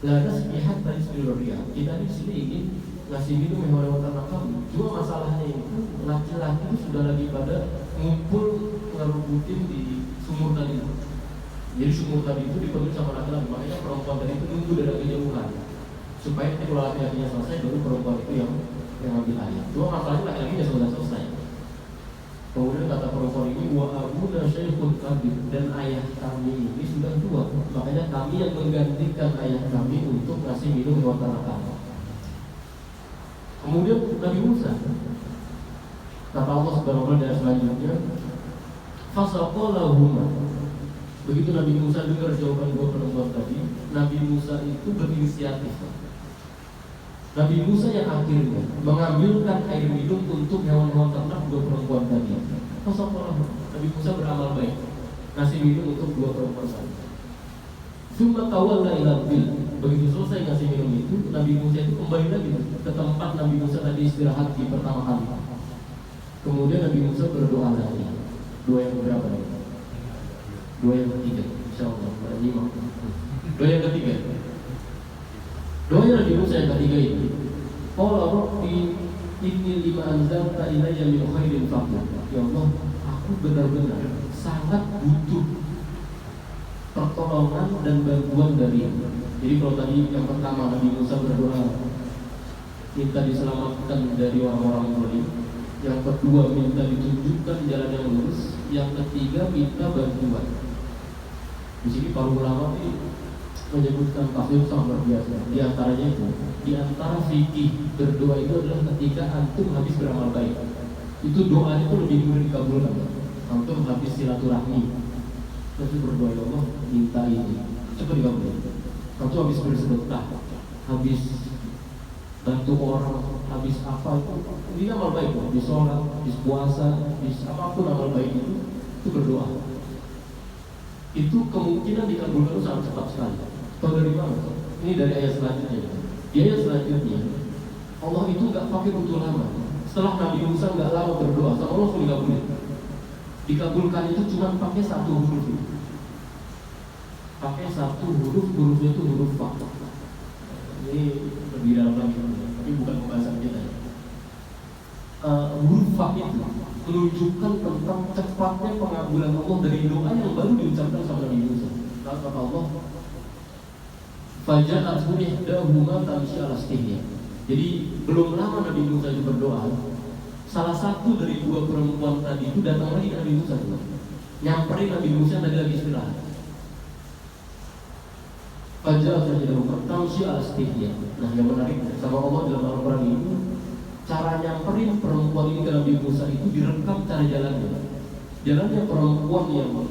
la nasqi hatta yusdiru ar-ri'a. Kita di sini ingin ngasih minum hewan-hewan ternak kami. Cuma masalahnya itu laki-laki itu sudah lagi pada ngumpul ngerubutin di sumur tadi. Jadi sumur tadi itu dipenuhi sama laki-laki. Makanya perempuan tadi itu nunggu dari kejauhan supaya kalau laki-lakinya selesai baru perempuan itu yang ambil air. Cuma masalahnya laki-lakinya sudah selesai. Kemudian kata perempuan ini, wa abuna shaykhun kabir, dan ayah kami ini sudah tua. Makanya kami yang menggantikan ayah kami untuk ngasih minum hewan ternak kami. Kemudian Nabi Musa, kata Allah Subhanahu wa taala selanjutnya, fasaqalahuma. Begitu Nabi Musa dengar jawaban dua perempuan tadi, Nabi Musa itu berinisiatif. Nabi Musa yang akhirnya mengambilkan air minum untuk hewan-hewan ternak dua perempuan tadi. Fasaqalahuma. Nabi Musa beramal baik, ngasih minum untuk dua perempuan tadi. Summa tawalla ila bil. Begitu selesai ngasih minum itu, Nabi Musa itu kembali lagi ke tempat Nabi Musa tadi istirahat di pertama kali. Kemudian Nabi Musa berdoa lagi. Doa yang berapa nih? Doa yang ketiga, insyaallah. Doa yang ketiga. Doa yang Nabi Musa yang ketiga itu, qala rabbi inni lima anzalta ilayya min khairin faqir. Ya Allah, aku benar-benar sangat butuh pertolongan dan bantuan darimu. Jadi kalau tadi yang pertama Nabi Musa berdoa minta diselamatkan dari orang-orang zalim, yang kedua minta ditunjukkan jalan yang lurus, yang ketiga minta bantuan. Di sini para ulama ini menyebutkan tafsir sangat luar biasa. Di antaranya itu, di antara fikih berdoa itu adalah ketika antum habis beramal baik. Itu doanya itu lebih mudah dikabulkan. Antum habis silaturahmi, Tapi berdoa, ya Allah, minta ini cepat dikabulkan. Kamu habis bersedekah, habis bantu orang, habis apa itu, ini amal baik, habis sholat, habis puasa, habis apapun amal baik itu berdoa. Itu kemungkinan dikabulkan itu sangat cepat sekali. Tahu dari mana? Ini dari ayat selanjutnya. Di ayat selanjutnya, Allah itu nggak pakai waktu lama. Setelah Nabi Musa nggak lama berdoa, sama Allah langsung dikabulkan. Dikabulkan itu cuma pakai satu huruf. Pakai satu huruf, hurufnya itu huruf fa. Ini lebih dalam lagi, tapi bukan pembahasan kita. Huruf fa itu menunjukkan tentang cepatnya pengabulan Allah dari doa yang baru diucapkan sama Nabi Musa. Kata Allah, Faja'at ihdahuma tamshi ala istihya. Jadi belum lama Nabi Musa itu berdoa, salah satu dari dua perempuan tadi itu datang lagi Nabi Musa, nyamperin Nabi Musa tadi lagi istirahat. Faja'at ihdahuma tamshi ala istihya. Nah, yang menarik sama Allah dalam Al-Quran ini, cara nyamperin perempuan ini ke Nabi Musa itu direkam cara jalannya. Jalannya perempuan yang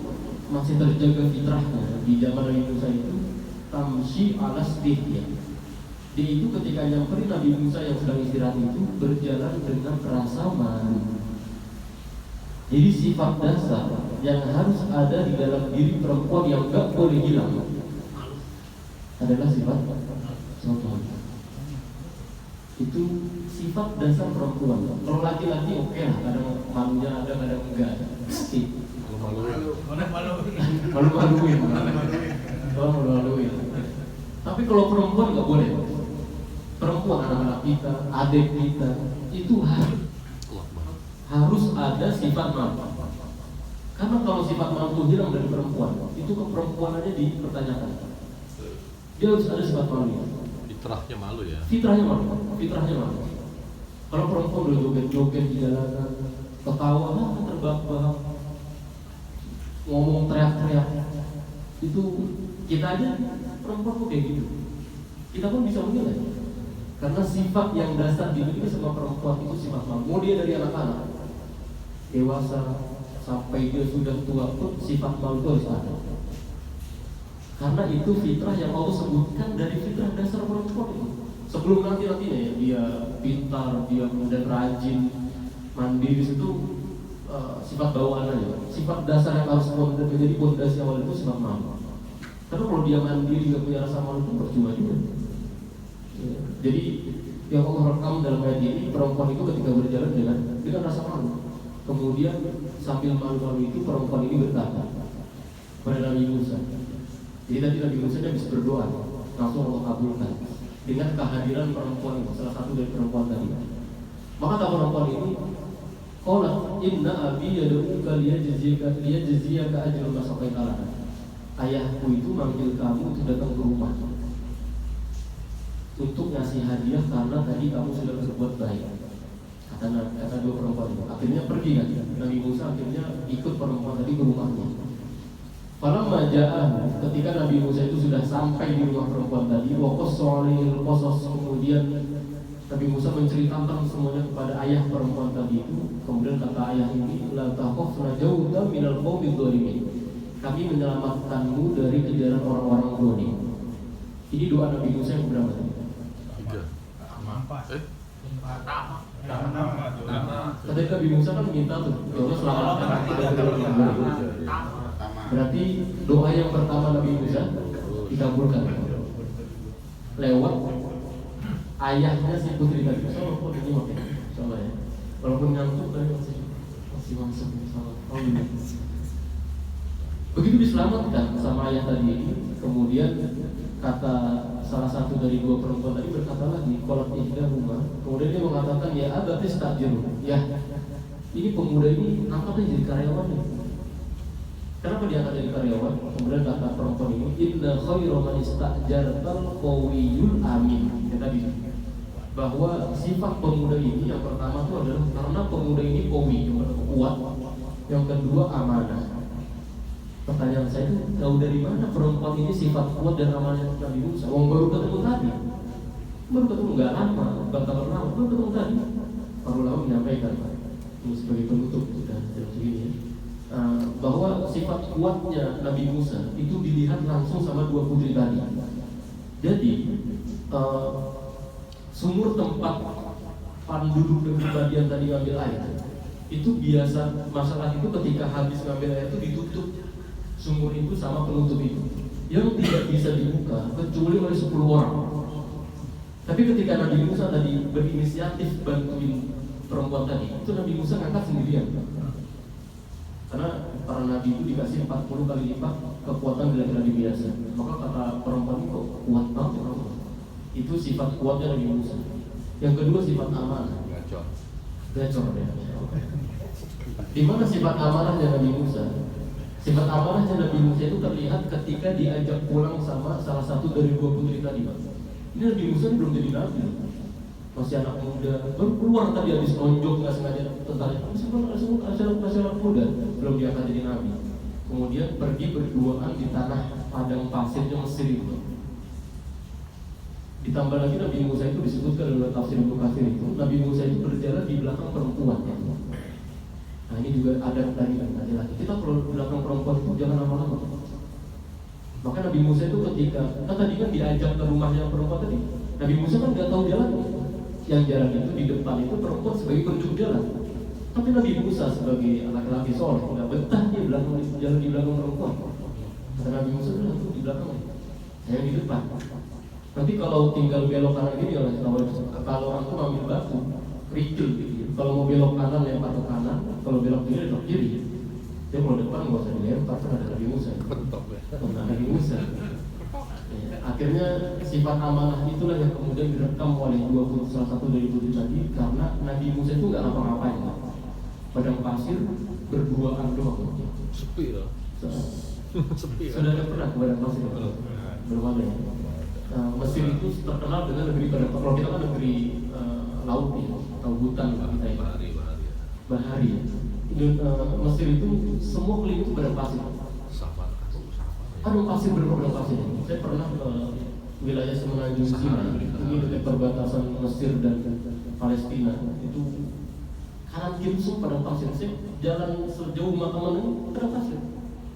masih terjaga fitrahnya di zaman Nabi Musa itu tamshi ala istihya. Dia itu ketika nyamperin Nabi Musa yang sedang istirahat itu berjalan dengan rasa malu. Jadi sifat dasar yang harus ada di dalam diri perempuan yang gak boleh hilang adalah sifat sopan. Itu sifat dasar perempuan. Kalau laki-laki oke lah, kadang malunya ada, kadang enggak. Malu-maluin. Malu-maluin. Tapi kalau perempuan nggak boleh. Perempuan, anak-anak kita, adik kita, itu harus ada sifat malu. Karena kalau sifat malu itu hilang dari perempuan, itu keperempuanannya dipertanyakan. Dia harus ada sifat malu. Fitrahnya malu ya. Fitrahnya malu. Kalau perempuan udah joget-joget di jalanan, ketawa, terbahak-bahak, ngomong teriak-teriak, itu kita aja perempuan kok kayak gitu. Kita pun bisa menilai. Karena sifat yang dasar dimiliki sama perempuan itu sifat malu. Mau dia dari anak-anak dewasa sampai dia sudah tua pun sifat malu itu harus ada. Karena itu fitrah yang Allah sebutkan dari fitrah dasar perempuan itu. Sebelum nantinya ya, dia pintar, dia kemudian rajin, mandiri, itu sifat bawaannya. Sifat dasar yang harus menjadi pondasi awal itu sifat malu. Karena kalau dia mandiri nggak punya rasa malu itu percuma juga. Ya, jadi yang Allah rekam dalam ayat ini, perempuan itu ketika berjalan dengan rasa malu. Kemudian sambil malu-malu itu perempuan ini berkata kepada Nabi Musa. Jadi tadi Nabi Musa dia bisa berdoa, langsung Allah kabulkan dengan kehadiran perempuan ini, salah satu dari perempuan tadi. Maka kata perempuan ini, qala inna abi yad'uka liyajziyaka ajra ma saqaita lana. Ayahku itu manggil kamu untuk datang ke rumah untuk ngasih hadiah karena tadi kamu sudah berbuat baik. Kata dua perempuan itu. Akhirnya pergi kan Nabi Musa, akhirnya ikut perempuan tadi ke rumahnya. Falamma ja'ah, ketika Nabi Musa itu sudah sampai di rumah perempuan tadi, kemudian Nabi Musa menceritakan semuanya kepada ayah perempuan tadi itu. Kemudian kata ayah ini, la takhaf najauta minal qaumidh dhalimin. Kami menyelamatkanmu dari kejaran orang-orang zalim. Ini doa Nabi Musa yang berapa tadi? 3. Tadi Nabi Musa kan minta tuh, ya Allah selamatkan kita dari orang-orang zalim. Berarti doa yang pertama Nabi Musa dikabulkan lewat ayahnya si putri tadi. Soalnya ini oke, soalnya ya. Walaupun ngantuk tadi masih masuk sama. Oh ini. Begitu diselamatkan sama ayah tadi ini, kemudian kata salah satu dari dua perempuan tadi berkata lagi, kolak ihdahuma. Kemudian dia mengatakan, ya abatis takjir. Ya, ini pemuda ini angkatnya jadi karyawan nih. Kenapa dia angkat jadi karyawan? Kemudian kata perempuan ini, inna khairu man ista'jartal qawiyul amin. Ya tadi bahwa sifat pemuda ini yang pertama itu adalah karena pemuda ini qawi, kuat. Yang kedua amanah. Pertanyaan saya itu, tahu dari mana perempuan ini sifat kuat dan amanah Nabi Musa? Wong baru ketemu tadi, nggak lama, baru ketemu tadi. Baru lama menyampaikan ini sebagai penutup sudah jam segini ya. bahwa sifat kuatnya Nabi Musa itu dilihat langsung sama dua putri tadi. Jadi sumur tempat penduduk dan kebagian tadi ngambil air itu biasa, masalah itu ketika habis ngambil air itu ditutup sumur itu sama penutup itu yang tidak bisa dibuka kecuali oleh 10 orang. Tapi ketika Nabi Musa tadi berinisiatif bantuin perempuan tadi, itu Nabi Musa ngangkat sendirian. Karena para nabi itu dikasih 40 kali lipat kekuatan dari biasa. Maka kata perempuan itu kok kuat banget orang. Itu sifat kuatnya Nabi Musa. Yang kedua sifat amanah. Gacor ya. Di mana sifat amanahnya Nabi Musa? Sifat amanahnya Nabi Musa itu terlihat ketika diajak pulang sama salah satu dari dua putri tadi. Ini Nabi Musa belum jadi nabi, masih anak muda, baru keluar tadi habis nonjok nggak sengaja tentara. Masih anak muda, belum diangkat jadi nabi. Kemudian pergi berduaan di tanah padang pasirnya Mesir itu. Ditambah lagi Nabi Musa itu disebutkan dalam tafsir Ibnu Katsir itu, Nabi Musa itu berjalan di belakang perempuan ya. Nah ini juga ada lagi laki-laki. Kita kalau belakang perempuan itu jangan lama-lama. Maka Nabi Musa itu ketika tadi kan diajak ke rumahnya perempuan tadi, Nabi Musa kan nggak tahu jalan. Yang jalan itu di depan itu perempuan sebagai penunjuk jalan. Tapi Nabi Musa sebagai laki-laki soleh nggak betah dia jalan di belakang perempuan. Kata Nabi Musa itu di belakang, saya di depan. Nanti kalau tinggal belok kanan gini kalau aku ambil batu, kerikil gitu. Kalau mau belok kanan lempar ke kanan, kalau belok kiri lempar kiri. Dia kalau depan nggak usah dilempar, kan ada Nabi Musa. Nabi Musa. Ya, akhirnya sifat amanah itulah yang kemudian direkam oleh salah satu dari putri tadi, karena Nabi Musa itu nggak ngapa-ngapain. Padang pasir berduaan doang. Sepi loh. Sepi. Sudah ada pernah ke padang pasir? Belum ada ya. Mesir itu terkenal dengan negeri padang. Kalau kita kan negeri laut ya, atau hutan kita ya. Bahari ya. Mesir itu semua keliling itu padang pasir. Aduh pasir berpadang pasir. Saya pernah ke wilayah Semenanjung Sinai, ini dekat perbatasan Mesir dan Palestina. Itu kanan kiri semua padang pasir. Saya jalan sejauh mata menengok padang pasir.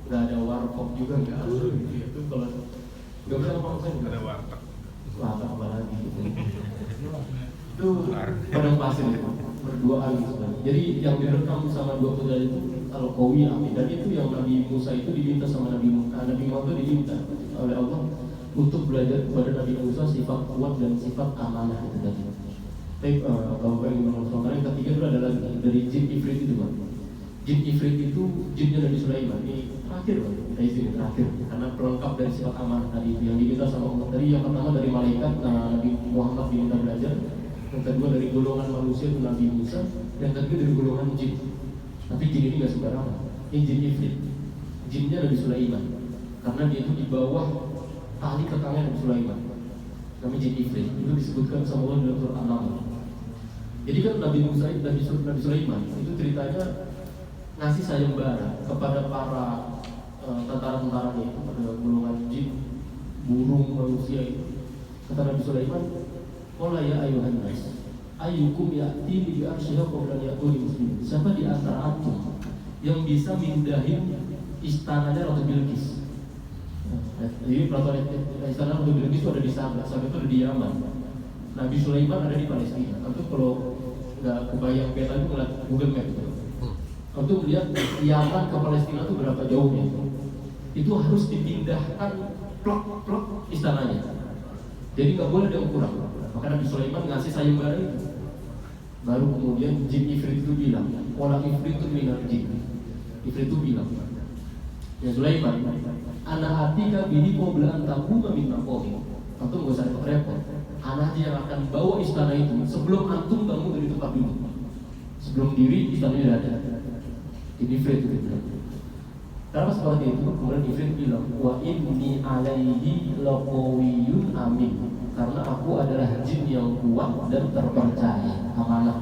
Nggak ada warkop juga, nggak ada. Itu kalau nggak bisa apa-apa ada warteg. Warteg apa lagi? Itu padang pasir berduaan gitu. Jadi yang direkam sama dua putri itu Al-Qawi Amin, dan itu yang Nabi Musa itu diminta sama Nabi Muhammad diminta oleh Allah untuk belajar kepada Nabi Musa sifat kuat dan sifat amanah itu tadi. Tapi kalau pengen yang ketiga itu ada lagi dari jin Ifrit itu Pak. Jin Ifrit itu jinnya Nabi Sulaiman. Ini terakhir Pak, kita izin terakhir karena pelengkap dari sifat amanah tadi yang diminta sama Allah. Tadi yang pertama dari malaikat Nabi Muhammad diminta belajar, yang kedua dari golongan manusia itu Nabi Musa, yang ketiga dari golongan jin. Tapi jin ini nggak sembarangan. Ini jin Ifrit, jinnya Nabi Sulaiman, karena dia itu di bawah tali kekangnya Nabi Sulaiman. Kami jin Ifrit itu disebutkan sama Allah dalam surah An-Naml. Jadi kan Nabi Musa, Nabi Sulaiman itu ceritanya ngasih sayembara kepada para tentara-tentaranya itu, pada golongan jin, burung, manusia itu. Kata Nabi Sulaiman, "Qala ya ayuhan nas, ayyukum ya'ti bi arsyiha qabla ya'tuni muslimin." Siapa di antara antum yang bisa mindahin istananya Ratu Bilqis? Jadi peraturan istana Ratu Bilqis itu ada di Sabah, Sabah itu ada di Yaman. Nabi Sulaiman ada di Palestina. Tentu kalau nggak kebayang peta itu ngeliat Google Map itu. Untuk melihat Yaman ke Palestina itu berapa jauhnya. Itu harus dipindahkan plok istananya. Jadi nggak boleh ada yang kurang. Maka Nabi Sulaiman ngasih sayembara itu. Baru kemudian jin Ifrit itu bilang, "Wala Ifrit itu minal jin." Ifrit itu bilang, "Ya Sulaiman, ana atika bihi qabla an taquma min maqami." Antum enggak usah repot-repot. Ana aja yang akan bawa istana itu sebelum antum bangun dari tempat duduk. Sebelum diri istananya ada. Jin Ifrit itu bilang. Karena seperti itu, kemudian Ifrit bilang, "Wa inni alaihi laqawiyyun amin." Karena aku adalah jin yang kuat dan terpercaya, amanah.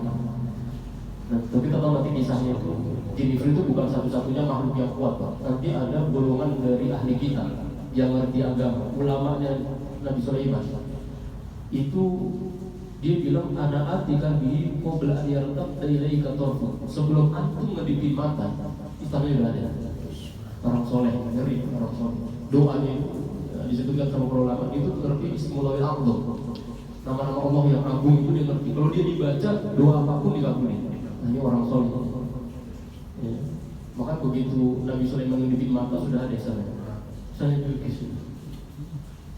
Nah, tapi kita tahu nanti kisahnya itu, jin Ifrit itu bukan satu-satunya makhluk yang kuat, Pak. Nanti ada golongan dari ahli kita yang ngerti agama, ulamanya Nabi Sulaiman. Itu dia bilang, "Ana atika bihi qabla an yartab ilaika tarfu." Sebelum antum ngedipin mata, Istilahnya juga ada orang soleh, ngeri orang soleh. Doanya itu disebutkan sama para ulama itu ngerti ismulawil a'dzam. Nama-nama Allah yang agung itu dia ngerti. Kalau dia dibaca doa apapun dikabulin. Nah, ini orang soleh. Ya. Maka begitu Nabi Sulaiman mengintip mata sudah ada sana. Saya juga kisah.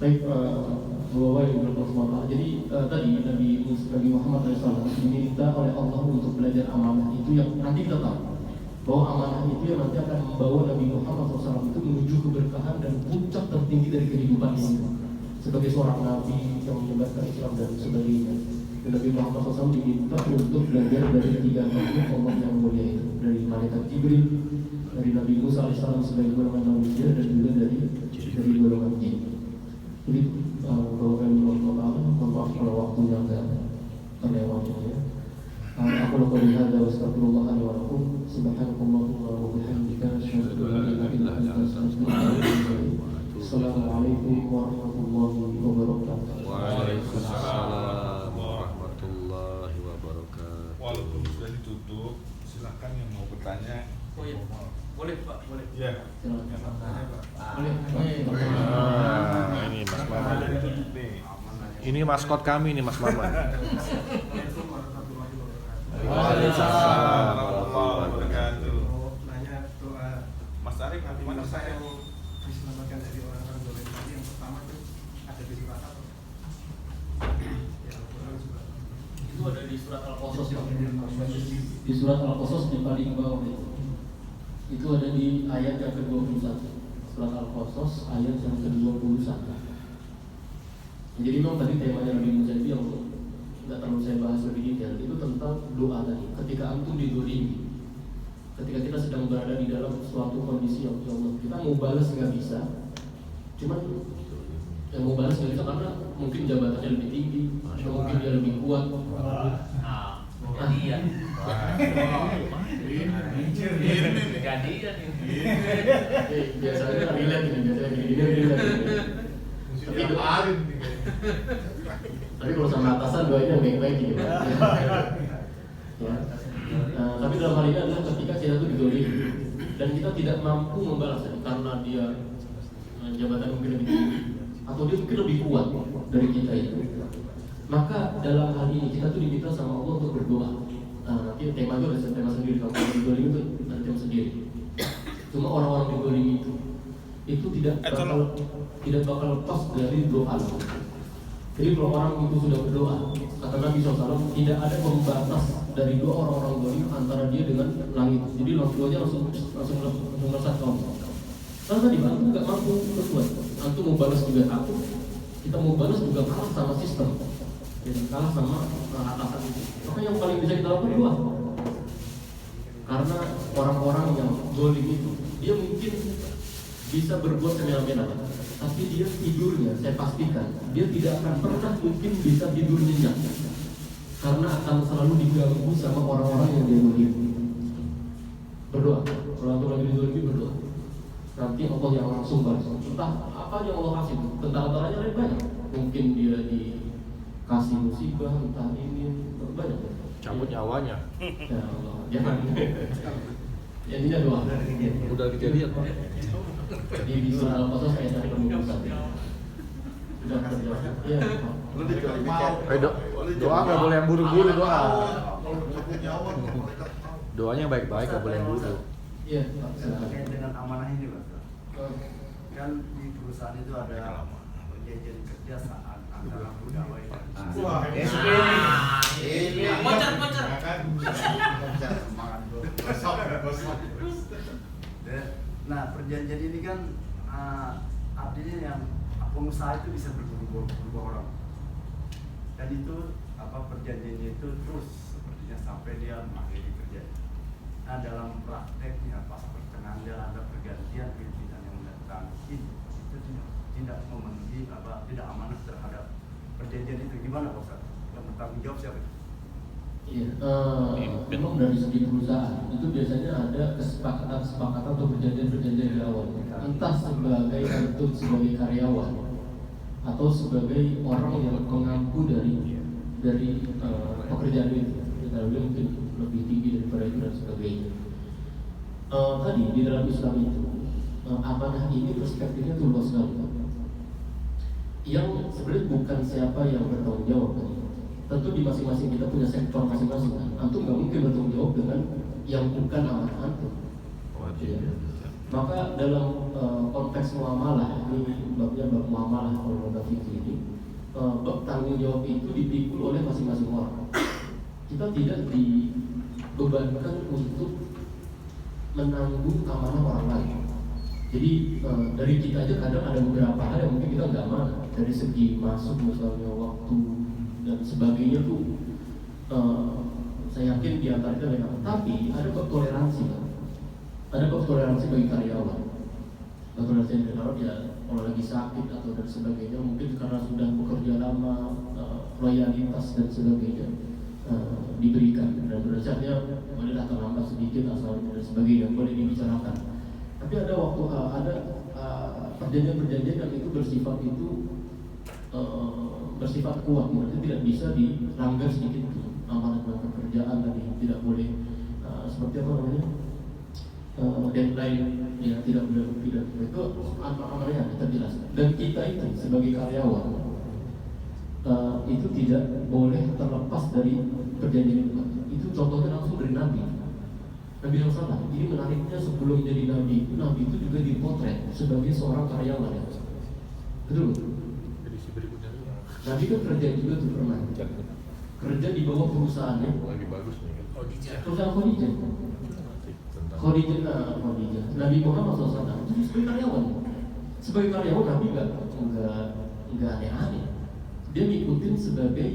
Baik, bahwa yang berkata jadi tadi Nabi Muhammad SAW diminta oleh Allah untuk belajar amanah itu yang nanti kita tahu bahwa amanah itu yang nanti akan membawa Nabi Muhammad SAW itu menuju keberkahan dan puncak tertinggi dari kehidupan ini sebagai seorang Nabi yang menyebarkan Islam dan sebagainya. Dan Nabi Muhammad SAW diminta untuk belajar dari 3 makhluk Allah yang mulia itu, dari malaikat Jibril, dari Nabi Musa AS sebagai golongan manusia, dan juga dari golongan jin. Jadi kalau kami mohon maaf kalau waktunya agak terlewatnya ya. Aku lakukan hada wa astagfirullah wa lakum subhanakallahumma wa bihamdika asyhadu an la ilaha illa anta astaghfiruka wa atubu ilaik. Assalamualaikum warahmatullahi wabarakatuh. Waalaikumsalam warahmatullahi wabarakatuh. Walaupun sudah ditutup, silakan yang mau bertanya. Oh iya, boleh Pak, boleh. Ya. Ini Mas Maman. Ini maskot kami nih Mas Maman. Waalaikumsalam warahmatullahi wabarakatuh. Nanya doa Mas Arif, gimana saya? diselamatkan dari orang-orang dolim tadi. Yang pertama itu ada di surat apa? Ya, Al-Quran surat. Itu ada di surat Al-Qasas. Di surat Al-Qasas di paling bawah itu ada di ayat yang ke-21. Surat Al-Qasas ayat yang ke-21. Jadi memang tadi temanya lebih menjadi yang tidak terlalu saya bahas lebih detail. Itu tentang doa tadi. Ketika antum didolimi, ketika kita sedang berada di dalam suatu kondisi yang Allah, kita mau balas nggak bisa. Cuman yang mau balas nggak bisa karena mungkin jabatannya lebih tinggi, atau mungkin dia lebih kuat. Jadian. Jadian ini. Biasanya relate ini, biasanya gini. Tapi doa, tapi kalau sama atasan doanya baik-baik gitu. Ya. Tapi dalam hal ini adalah ketika kita itu didolimi dan kita tidak mampu membalasnya karena dia jabatan mungkin lebih tinggi atau dia mungkin lebih kuat dari kita itu. Maka dalam hal ini kita tuh diminta sama Allah untuk berdoa. Nanti tema itu ada tema sendiri. Kalau didolimi itu ada tema sendiri. Cuma orang-orang didolimi itu tidak bakal lepas dari doa. Jadi kalau orang itu sudah berdoa, kata Nabi SAW, tidak ada pembatas dari doa orang-orang dolim antara dia dengan langit. Jadi doanya langsung melesat ke Allah. Karena tadi antum nggak mampu berbuat, antum mau balas juga takut, kita mau balas juga kalah sama sistem, jadi kalah sama atasan itu. Maka yang paling bisa kita lakukan doa. Karena orang-orang yang dolim itu, dia mungkin bisa berbuat semena-mena, tapi dia tidurnya, saya pastikan dia tidak akan pernah mungkin bisa tidur nyenyak, karena akan selalu diganggu sama orang-orang yang dia dolimi. Berdoa, kalau antum lagi didolimi berdoa. Nanti Allah yang langsung balas. Entah apa yang Allah kasih, tentara-tentaranya lain banyak. Mungkin dia dikasih musibah, entah ini banyak. Cabut nyawanya. Ya Allah, jangan. Jadinya doa. Udah kejadian Pak. Jadi di surah Al-Qasas ayat yang ke-21. Sudah terjawab. Iya. Doa nggak boleh yang buru-buru doa. Doanya baik-baik, nggak boleh yang buru. Iya, Pak. Terkait dengan amanah ini Pak, kan di perusahaan itu ada perjanjian kerja saat antara pegawai dan Wah, Bocor. Nah, perjanjian ini kan artinya yang pengusaha itu bisa berubah orang, dan itu perjanjiannya itu terus sepertinya sampai dia mengakhiri kerja. Nah, dalam prakteknya pas pertengahan jalan ada pergantian pimpinan yang datang itu tidak memenuhi tidak amanah terhadap perjanjian itu. Gimana Pak Ustaz? Yang bertanggung jawab siapa? Iya, memang dari segi perusahaan itu biasanya ada kesepakatan atau perjanjian di awal. Entah sebagai sebagai karyawan atau sebagai orang yang mengampu dari pekerjaan itu. Kita mungkin lebih tinggi daripada itu dan sebagainya. Tadi di dalam Islam itu amanah ini perspektifnya tuh luas sekali. Yang sebenarnya bukan siapa yang bertanggung jawab kan. Tentu di masing-masing kita punya sektor masing-masing kan. Antum nggak mungkin bertanggung jawab dengan yang bukan amanah antum. Ya. Maka dalam konteks muamalah, ini babnya bab muamalah kalau bab fikih ini, bab tanggung jawab itu dipikul oleh masing-masing orang. Kita tidak dibebankan untuk menanggung amanah orang lain. Jadi dari kita aja kadang ada beberapa hal yang mungkin kita nggak amanah, dari segi masuk misalnya waktu dan sebagainya tuh saya yakin di antara kita memang. Tapi ada bab toleransi kan? Ada bab toleransi bagi karyawan. Bab toleransi yang karyawan ya kalau lagi sakit atau dan sebagainya, mungkin karena sudah bekerja lama, loyalitas dan sebagainya diberikan, dan berdasarnya boleh datang lambat sedikit asal dan sebagainya boleh dibicarakan. Tapi ada waktu ada perjanjian-perjanjian yang itu bersifat kuat, berarti tidak bisa dilanggar sedikit itu. Amanat pekerjaan tadi tidak boleh seperti apa namanya deadline, ya tidak boleh itu amanahnya kita jelas. Dan kita itu sebagai karyawan itu tidak boleh terlepas dari perjanjian itu. Itu contohnya langsung dari Nabi SAW. Ini menariknya, sebelum jadi Nabi itu juga dipotret sebagai seorang karyawan ya. Betul? Edisi berikutnya. Nabi kan kerja juga tuh pernah. Kerja di bawah perusahaannya. Lagi bagus nih kan. Perusahaan Khadijah. Nabi Muhammad SAW itu sebagai karyawan. Sebagai karyawan Nabi nggak aneh-aneh. Dia ngikutin sebagai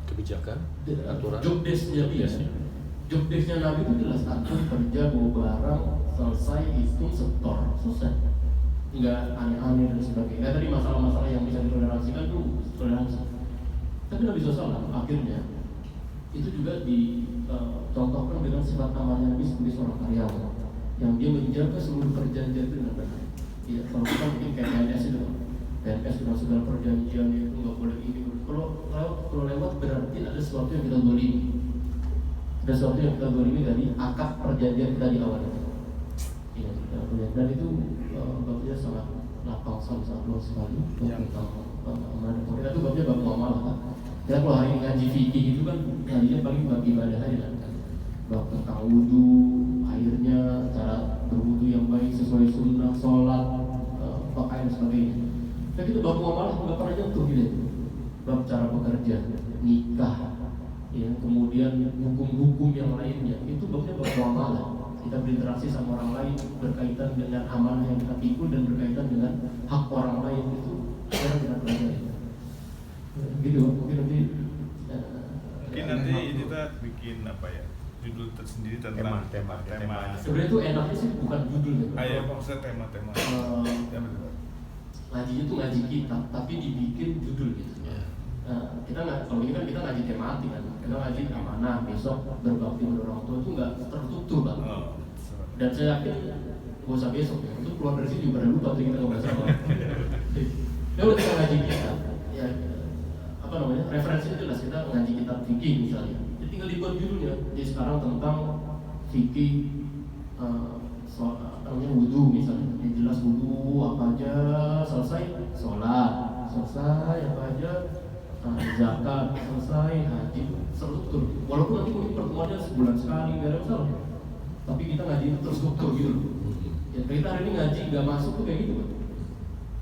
kebijakan, aturan. Job desk-nya dia. Job desk-nya Nabi itu jelas, antum kerja bawa barang, selesai hitung setor, selesai. Nggak aneh-aneh dan sebagainya. Tadi masalah-masalah yang bisa ditoleransikan tuh toleransi. Tapi Nabi SAW akhirnya itu juga dicontohkan dengan sifat amanah Nabi sebagai seorang karyawan yang dia menjaga seluruh perjanjian itu dengan benar. Ya, kalau kita mungkin kayak PNS itu, PNS dengan segala perjanjian itu nggak boleh ini. Kalau lewat berarti ada sesuatu yang kita zalimi. Ada sesuatu yang kita zalimi dari akad perjanjian kita di awal. Ya, dan itu babnya sangat lapang, sangat luas sekali. Tentang amanah itu babnya bab muamalah. Ya kalau hari ini ngaji fikih itu kan ngajinya paling bab ibadah aja kan. Bab tentang wudu, airnya, cara berwudu yang baik sesuai sunnah, sholat, pakaian dan sebagainya. Dan itu bab muamalah nggak pernah jatuh gitu. Bab cara bekerja, nikah, ya, kemudian hukum-hukum yang lainnya itu babnya bab muamalah. Kita berinteraksi sama orang lain berkaitan dengan amanah yang kita pikul dan berkaitan dengan hak orang lain itu sekarang kita pelajari. Gitu, mungkin nanti kita bikin apa ya, judul tersendiri tentang tema. Sebenarnya itu enaknya sih bukan judul ya. Ayo maksudnya tema. Ngajinya tuh ngaji kitab, tapi dibikin judul gitu. Kita nggak, kalau ini kan kita ngaji tematik kan, kita ngaji amanah, besok berbakti pada orang tua itu nggak tertutup kan. Dan saya yakin nggak usah besok ya, untuk keluar dari sini juga pada lupa tuh kita nggak sama. Ya udah kita ngaji kitab, ya apa namanya, referensinya jelas, kita ngaji kitab fikih misalnya. Jadi tinggal dibuat judulnya. Jadi sekarang tentang fikih namanya wudu misalnya, yang jelas wudu apa aja, selesai sholat, selesai apa aja, zakat, selesai haji, struktur. Walaupun nanti mungkin pertemuannya sebulan sekali nggak ada masalah, tapi kita ngaji itu terstruktur gitu. Ya kita hari ini ngaji nggak masuk tuh kayak gitu kan?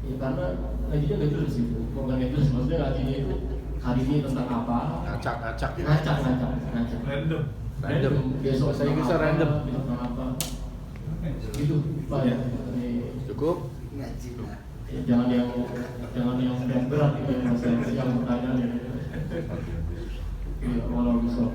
Ya karena ngajinya nggak jelas gitu, bukan nggak jelas, maksudnya ngajinya itu hari ini tentang apa? Ngacak gitu. Ngacak. Random. Besok Saya bisa random. Tentang apa? Gitu, Pak ya. Cukup. Ngaji lah. Ya, jangan yang berat itu yang pertanyaan. Ya, walau bisa.